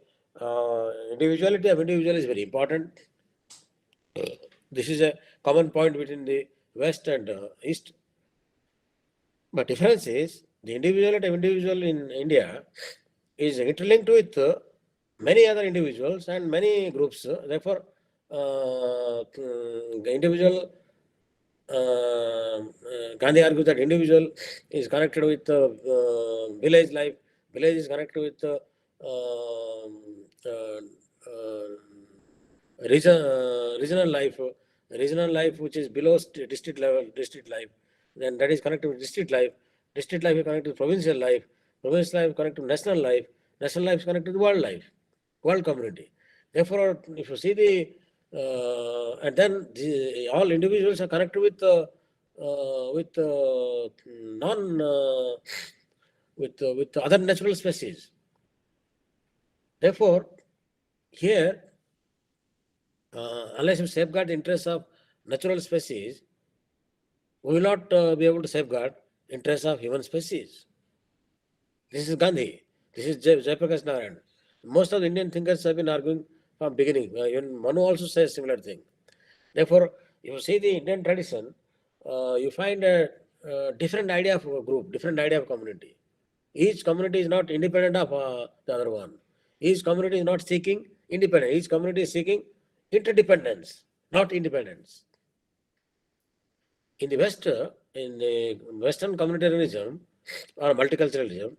individuality of individual is very important. This is a common point between the West and East. But difference is the individuality of individual in India is interlinked with many other individuals and many groups. Therefore, individual Gandhi argues that individual is connected with village life. Village is connected with regional life. Regional life, which is below district level, district life. Then that is connected with district life. District life is connected to provincial life. Provincial life is connected to national life. National life is connected to world life, world community. Therefore, if you see and then all individuals are connected with non with other natural species. Therefore, here, unless you safeguard the interests of natural species, we will not be able to safeguard interests of human species. This is Gandhi. This is Jayaprakash Narayan. Most of the Indian thinkers have been arguing from beginning. Even Manu also says similar thing. Therefore, if you see the Indian tradition, you find a different idea of a group, different idea of community. Each community is not independent of the other one. Each community is not seeking independence. Each community is seeking interdependence, not independence. In the West, in the Western communitarianism or multiculturalism,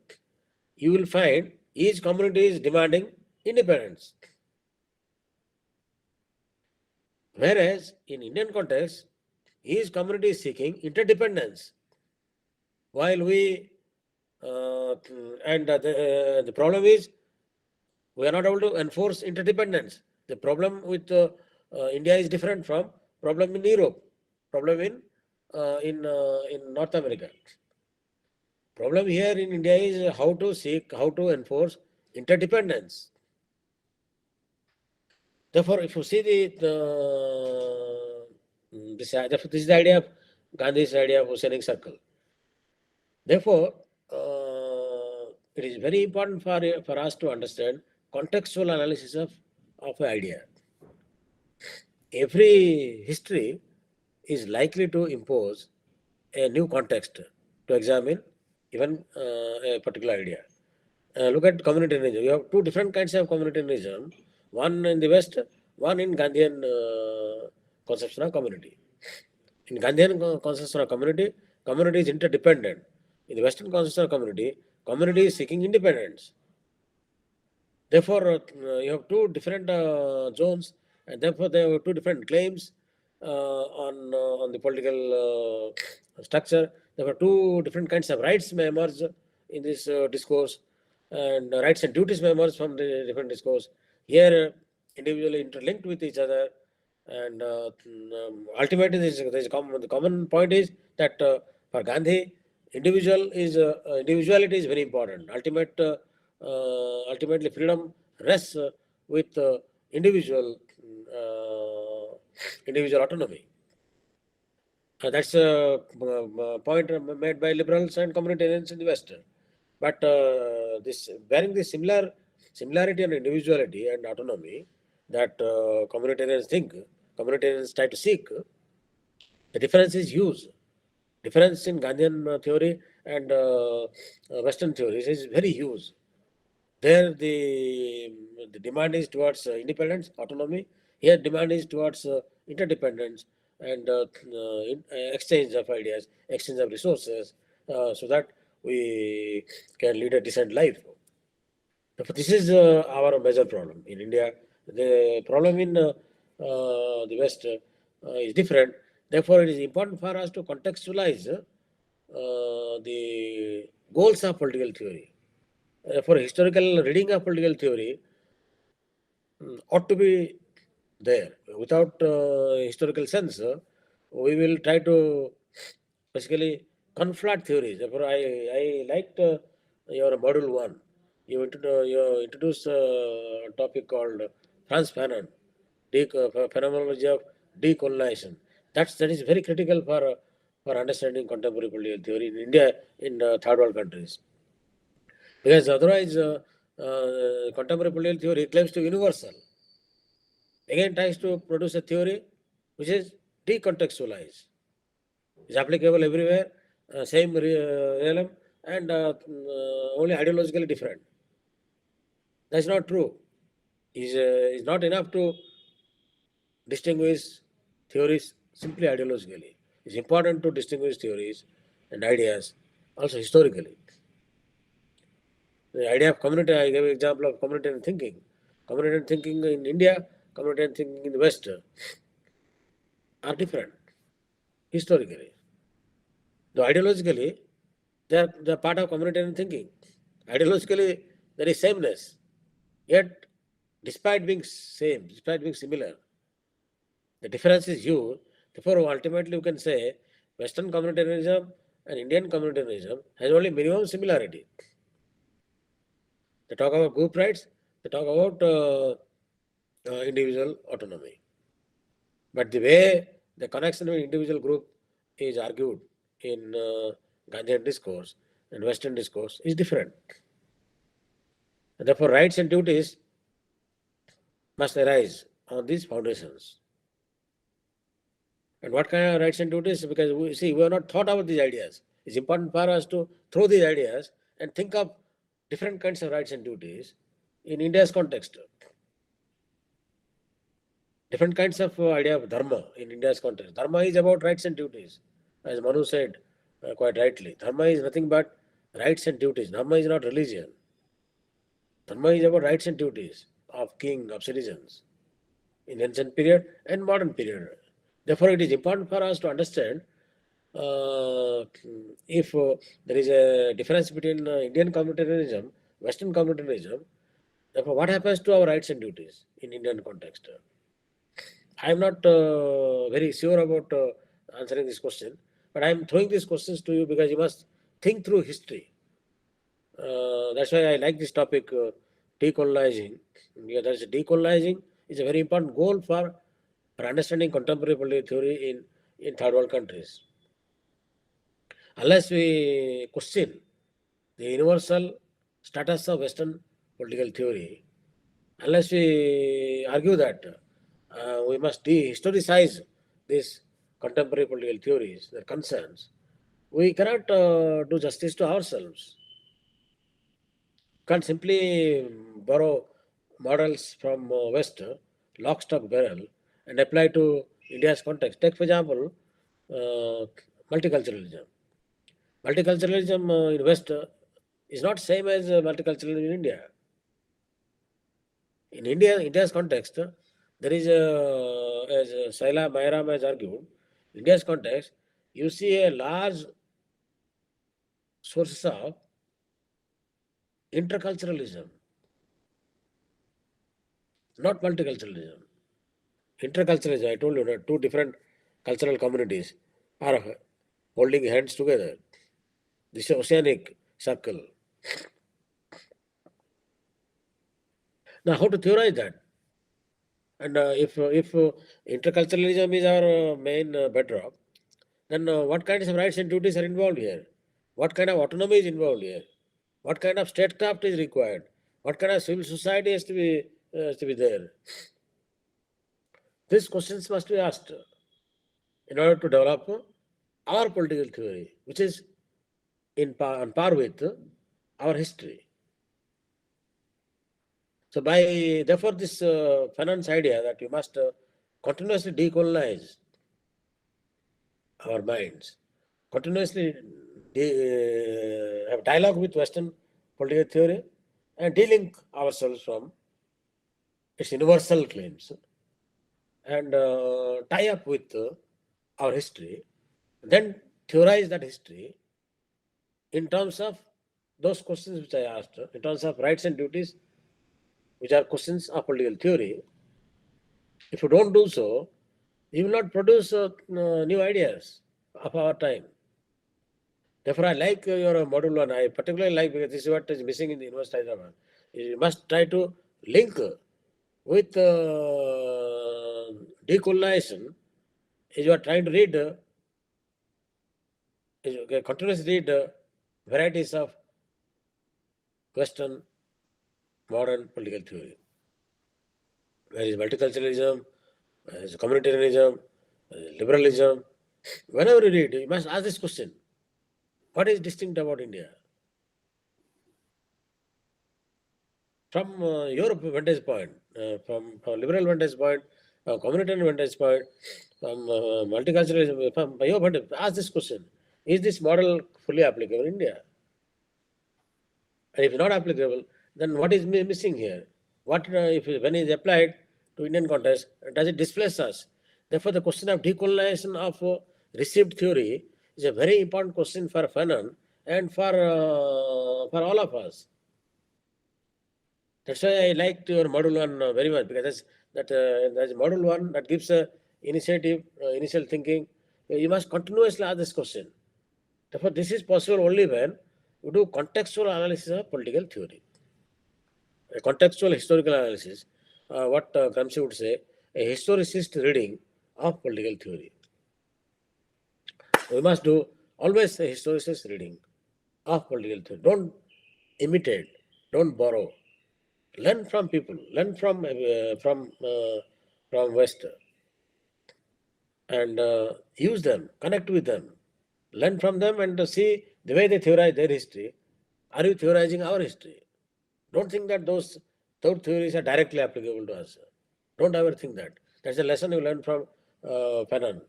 you will find each community is demanding independence. Whereas in Indian context, each community is seeking interdependence. While we, the problem is we are not able to enforce interdependence. The problem with India is different from problem in Europe, problem in North America. Problem here in India is how to enforce interdependence. Therefore, if you see this is the idea of Gandhi's idea of oceanic circle. Therefore, it is very important for us to understand contextual analysis of an idea. Every history is likely to impose a new context to examine even a particular idea. Look at communitarianism. You have two different kinds of communitarianism, one in the West, one in Gandhian conception of community. In Gandhian conception of community, community is interdependent. In the Western conception of community, community is seeking independence. Therefore, you have two different zones, and therefore they have two different claims on the political structure. Therefore, two different kinds of rights may emerge in this discourse, and rights and duties may emerge from the different discourse. Here, individually interlinked with each other, and ultimately, the common point is that for Gandhi, individuality is very important. Ultimately, freedom rests with individual autonomy. That's a point made by liberals and communitarians in the West. But this bearing the similarity and individuality and autonomy that communitarians try to seek, the difference is huge. Difference in Gandhian theory and Western theories is very huge. There, the demand is towards independence, autonomy. Here, demand is towards interdependence and exchange of ideas, exchange of resources, so that we can lead a decent life. This is our major problem in India. The problem in the West is different. Therefore, it is important for us to contextualize the goals of political theory. For historical reading of political theory ought to be there. Without historical sense, we will try to basically conflate theories. Therefore, I liked your module 1. You introduced a topic called Franz Fanon, phenomenology of decolonization. That is very critical for understanding contemporary political theory in India, in third world countries. Because otherwise, contemporary political theory claims to be universal. Again, tries to produce a theory which is decontextualized. It's applicable everywhere, same realm, and only ideologically different. That's not true. Is not enough to distinguish theories simply ideologically. It's important to distinguish theories and ideas also historically. The idea of community, I gave an example of communitarian thinking. Communitarian thinking in India, communitarian thinking in the West are different historically. Though ideologically, they are part of communitarian thinking. Ideologically, there is sameness. Yet, despite being same, despite being similar, the difference is huge. Therefore, ultimately, you can say Western communitarianism and Indian communitarianism has only minimum similarity. They talk about group rights, they talk about individual autonomy. But the way the connection with individual group is argued in Gandhian discourse and Western discourse is different. And therefore, rights and duties must arise on these foundations. And what kind of rights and duties? Because we have not thought about these ideas. It's important for us to throw these ideas and think of different kinds of rights and duties in India's context. Different kinds of idea of dharma in India's context. Dharma is about rights and duties, as Manu said quite rightly. Dharma is nothing but rights and duties. Dharma is not religion. Dharma is about rights and duties of king, of citizens in ancient period and modern period. Therefore, it is important for us to understand if there is a difference between Indian communitarianism, Western communitarianism, therefore what happens to our rights and duties in Indian context? I am not very sure about answering this question, but I am throwing these questions to you because you must think through history. That's why I like this topic, decolonizing. Yeah, that's decolonizing is a very important goal for understanding contemporary political theory in third world countries. Unless we question the universal status of Western political theory, unless we argue that we must dehistoricize these contemporary political theories, their concerns, we cannot do justice to ourselves. Can't simply borrow models from West, lock, stock, barrel, and apply to India's context. Take, for example, uh, multiculturalism. Multiculturalism in West is not same as multiculturalism in India. In India's context, there is as Saila Mairam has argued, India's context, you see a large sources of interculturalism, not multiculturalism. Interculturalism, I told you, that two different cultural communities are holding hands together. This oceanic circle. Now, how to theorize that? And if interculturalism is our main bedrock, then what kinds of rights and duties are involved here? What kind of autonomy is involved here? What kind of statecraft is required? What kind of civil society has to be there? These questions must be asked in order to develop our political theory, which is on par with our history. So, therefore, this finance idea that we must continuously decolonize our minds, continuously have dialogue with Western political theory and delink ourselves from its universal claims and tie up with our history, then theorize that history in terms of those questions which I asked, in terms of rights and duties, which are questions of political theory. If you don't do so, you will not produce new ideas of our time. Therefore, I like your module one. I particularly like because this is what is missing in the University of Hyderabad. You must try to link with decolonization. Is you are trying to read, continuously read varieties of Western modern political theory. There is multiculturalism, there is communitarianism, liberalism. Whenever you read, you must ask this question: what is distinct about India? From your vantage point, from liberal vantage point, from communitarian vantage point, from multiculturalism, from your vantage, ask this question: is this model fully applicable in India? And if not applicable, then what is missing here? What if when it is applied to Indian context, does it displace us? Therefore, the question of decolonization of received theory is a very important question for Fanon and for all of us. That's why I liked your module one very much, because that's module one that gives a initiative, initial thinking. You must continuously ask this question. Therefore, this is possible only when you do contextual analysis of political theory. A contextual historical analysis, what Gramsci would say, a historicist reading of political theory. We must do always a historicist reading of political theory. Don't imitate, don't borrow. Learn from people, learn from West, and use them, connect with them, learn from them, and see the way they theorize their history. Are you theorizing our history? Don't think that those thought theories are directly applicable to us. Don't ever think that. That's a lesson you learn from Fanon.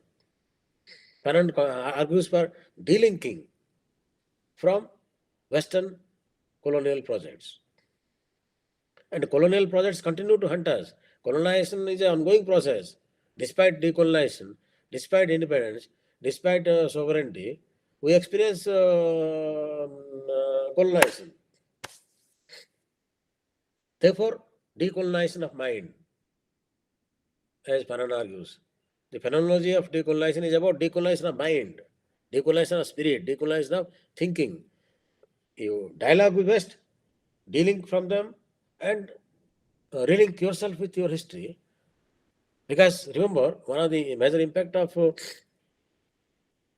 Fanon argues for delinking from Western colonial projects. And colonial projects continue to hunt us. Colonization is an ongoing process. Despite decolonization, despite independence, despite sovereignty, we experience colonization. Therefore, decolonization of mind, as Fanon argues. The phenomenology of decolonization is about decolonization of mind, decolonization of spirit, decolonization of thinking. You dialogue with West, delink from them, and relink yourself with your history. Because remember, one of the major impact of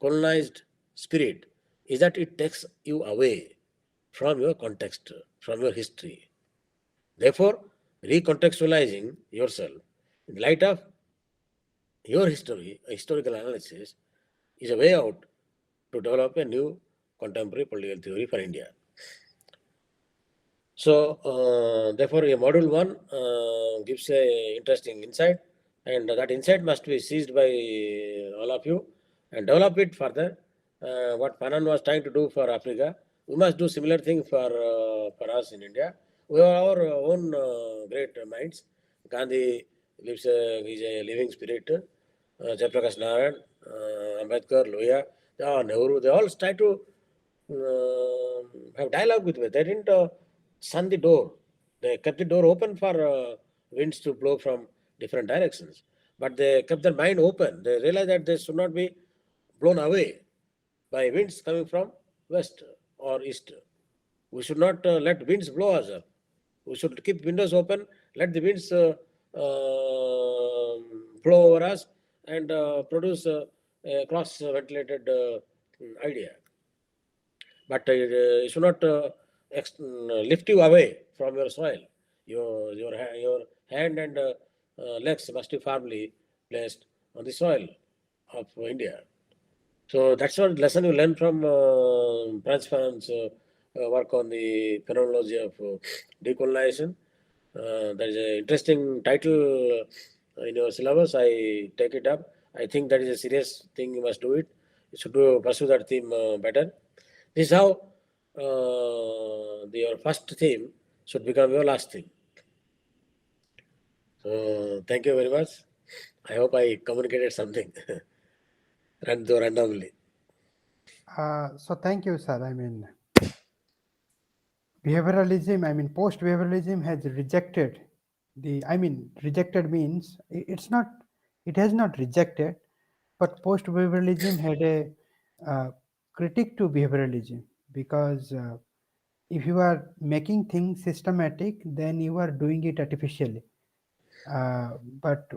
colonized spirit is that it takes you away from your context, from your history. Therefore, recontextualizing yourself in light of your history, historical analysis, is a way out to develop a new contemporary political theory for India. So, therefore, a module one gives a interesting insight, and that insight must be seized by all of you and develop it further. What Fanon was trying to do for Africa, we must do similar thing for us in India. We have our own great minds. Gandhi lives is a living spirit. Jayaprakash Narayan, Ambedkar, Loya, Nehru, they all try to have dialogue with me. They didn't shun the door. They kept the door open for winds to blow from different directions. But they kept their mind open. They realized that they should not be blown away by winds coming from west or east. We should not let winds blow us up. We should keep windows open, let the winds blow over us and produce a cross-ventilated idea. But it should not lift you away from your soil. Your hand and legs must be firmly placed on the soil of India. So that's what lesson you learn from Franz Fanon's work on the phenomenology of decolonization. There is an interesting title in your syllabus. I take it up. I think that is a serious thing. You must do it. You should pursue that theme better. This is how your first theme should become your last theme. So thank you very much. I hope I communicated something randomly. So thank you, sir. I mean, behavioralism, post-behavioralism has rejected rejected means it's not, it has not rejected, but post-behavioralism had a critique to behavioralism, because if you are making things systematic, then you are doing it artificially. But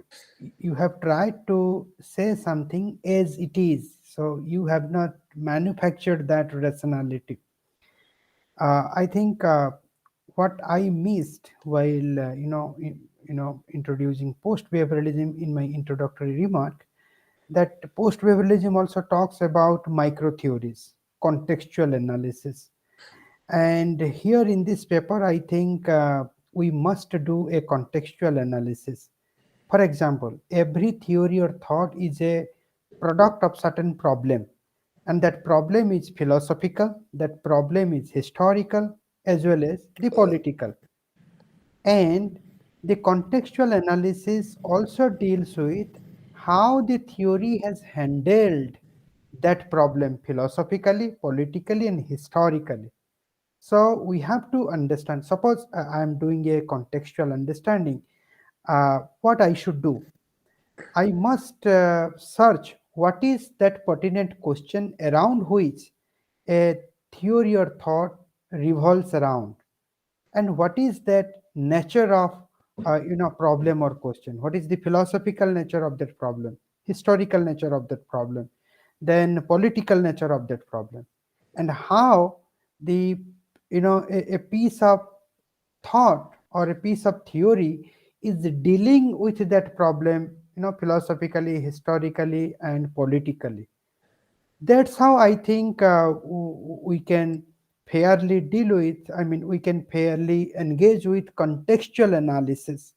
you have tried to say something as it is, so you have not manufactured that rationality. I think what I missed while introducing post-behavioralism in my introductory remark that post-behaviorism also talks about micro theories, contextual analysis. And here in this paper, I think we must do a contextual analysis. For example, every theory or thought is a product of certain problem, and that problem is philosophical, that problem is historical, as well as the political. And the contextual analysis also deals with how the theory has handled that problem philosophically, politically, and historically. So we have to understand. Suppose I am doing a contextual understanding. What I should do? I must search what is that pertinent question around which a theory or thought revolves around, and what is that nature of problem or question. What is the philosophical nature of that problem, historical nature of that problem, then political nature of that problem, and how the a piece of thought or a piece of theory is dealing with that problem, philosophically, historically, and politically. That's how I think we can fairly deal with, I mean, we can fairly engage with contextual analysis.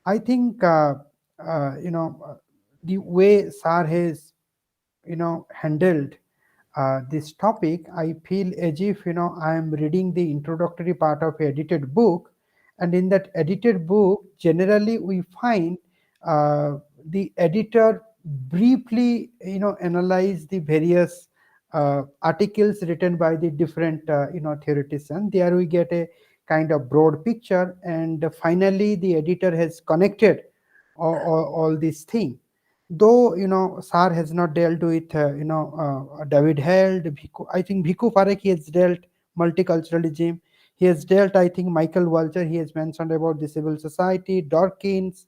I think the way Sar has handled this topic, I feel as if I am reading the introductory part of edited book, and in that edited book, generally we find the editor briefly analyze the various articles written by the different theoreticians. There we get a kind of broad picture, and finally the editor has connected all these things. Though Sar has not dealt with David Held, I think Bhiku Parekh, he has dealt multiculturalism. He has dealt, I think, Michael Walzer, he has mentioned about the civil society, Dawkins.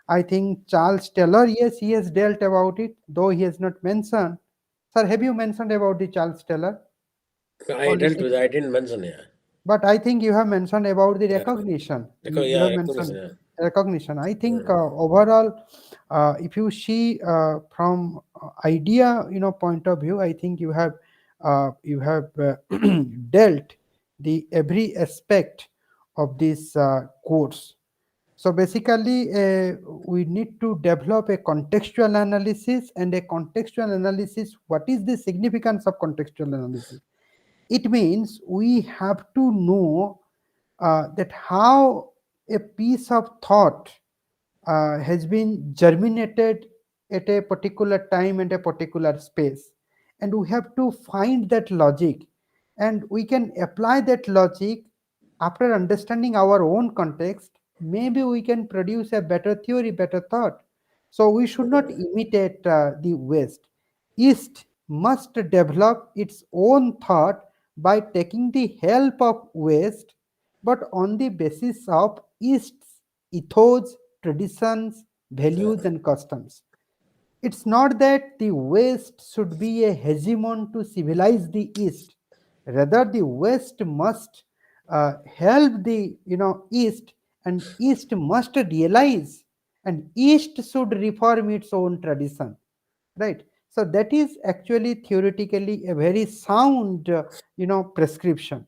I think Charles Taylor, yes, he has dealt about it, though he has not mentioned. Sir, have you mentioned about the Charles Taylor I dealt policy? with. I didn't mention here. But I think you have mentioned about the Yeah, recognition. You yeah, have mentioned recognition. Yeah. recognition. I think Mm. overall, if you see from idea point of view, I think you have dealt the every aspect of this course. So basically, we need to develop a contextual analysis, and a contextual analysis. What is the significance of contextual analysis? It means we have to know that how a piece of thought has been germinated at a particular time and a particular space, and we have to find that logic, and we can apply that logic after understanding our own context. Maybe we can produce a better theory, better thought. So we should not imitate the West. East must develop its own thought by taking the help of West, but on the basis of East's ethos, traditions, values, and customs. It's not that the West should be a hegemon to civilize the East. Rather, the West must help the East, and East must realize, and East should reform its own tradition. Right. So that is actually theoretically a very sound prescription.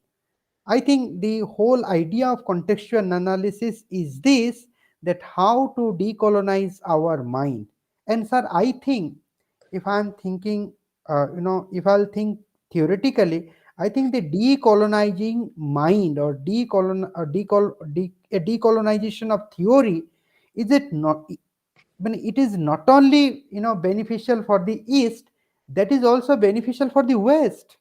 I think the whole idea of contextual analysis is this, that how to decolonize our mind. And sir, I think if I'm thinking, if I'll think theoretically, I think the decolonizing mind or a decolonization of theory, is it not? When it is not only beneficial for the East, that is also beneficial for the West.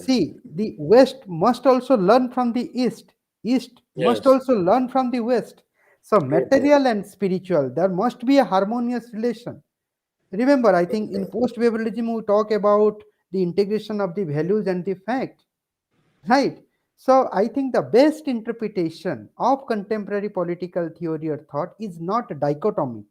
See, the West must also learn from the East. East must Yes. also learn from the West. So, True, true. material and spiritual, there must be a harmonious relation. Remember, I think in post behavioralism, we talk about the integration of the values and the fact, right? So, I think the best interpretation of contemporary political theory or thought is not a dichotomy.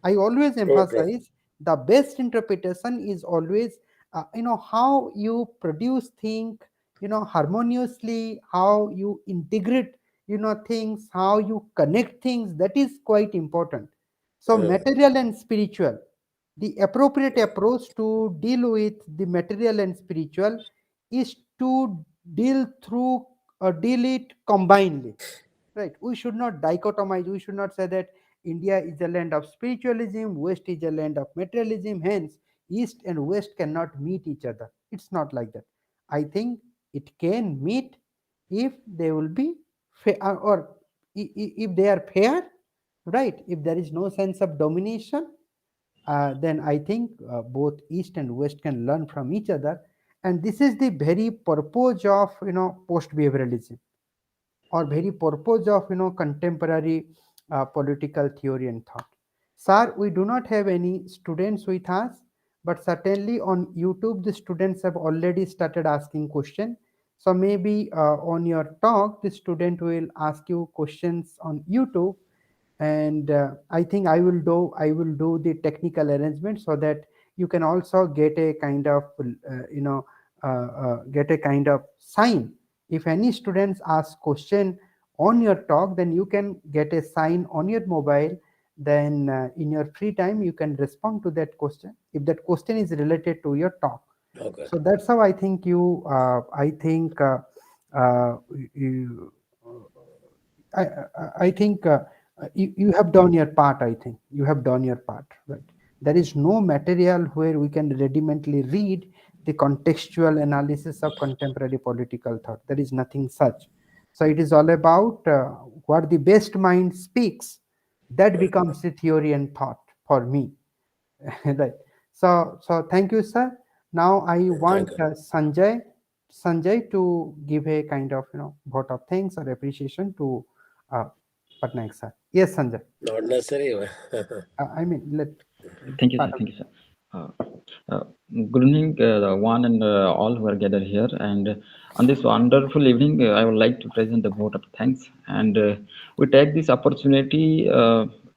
I always True, true. emphasize the best interpretation is always, how you produce think, harmoniously, how you integrate, things, how you connect things. That is quite important. So, Uh, material and spiritual. The appropriate approach to deal with the material and spiritual is to deal it combinedly, right? We should not dichotomize. We should not say that India is a land of spiritualism, West is a land of materialism, hence East and West cannot meet each other. It's not like that. I think it can meet if they will be fair, or if they are fair, right? If there is no sense of domination, then I think both East and West can learn from each other. And this is the very purpose of post behavioralism, or very purpose of contemporary political theory and thought. Sir, we do not have any students with us, but certainly on YouTube the students have already started asking questions. So maybe on your talk the student will ask you questions on YouTube, and I will do the technical arrangement so that you can also get a kind of get a kind of sign. If any students ask question on your talk, then you can get a sign on your mobile. Then in your free time you can respond to that question if that question is related to your talk. Okay. So that's how I think you I think you have done your part. I think you have done your part, right? There is no material where we can readily read the contextual analysis of contemporary political thought. There is nothing such. So it is all about what the best mind speaks. That becomes the theory and thought for me. Right. So thank you, sir. Now I want Thank you. Sanjay to give a kind of vote of thanks or appreciation to uh, Patnaik sir. Yes, Sanjay. Not necessary. I mean, let Thank you, sir. part of Thank you, sir. Uh, uh, Good evening, the one and all who are gathered here. And on this wonderful evening, I would like to present the vote of thanks. And we take this opportunity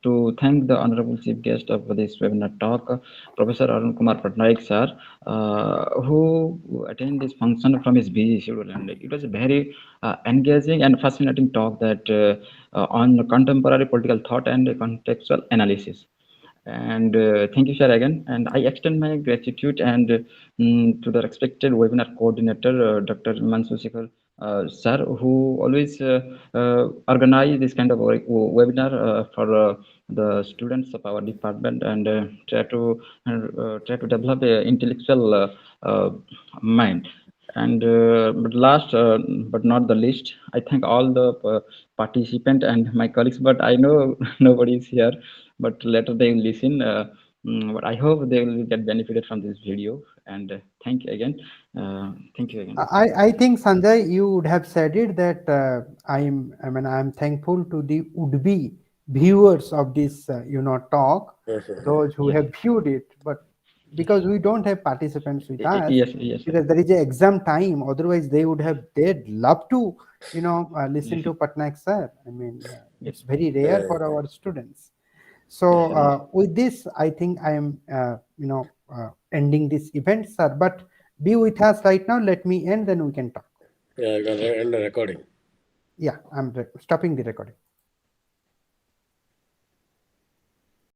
to thank the honorable chief guest of this webinar talk, Professor Arun Kumar Patnaik, sir, who attended this function from his busy schedule. And it was a very engaging and fascinating talk that on contemporary political thought and contextual analysis. And thank you, sir, again. And I extend my gratitude and to the respected webinar coordinator, Dr. Himanshu, sir, who always organize this kind of webinar for the students of our department, and try to develop a intellectual mind. And but last but not the least, I thank all the participant and my colleagues. But I know nobody is here, but later they will listen. But I hope they will get benefited from this video. And thank you again. Thank you again. I think Sanjay, you would have said it that I'm thankful to the would be viewers of this talk, those who Yes, have viewed it, but because we don't have participants with us, yes, yes, sir. because there is a exam time, otherwise they'd love to listen Yes, to Patnaik sir. I mean, yes, it's very rare for our students. yes, So sir. Yes. with this, I think I am ending this event, sir. But be with us right now. Let me end, then we can talk. Yeah, you can end the recording. Yeah, I'm stopping the recording.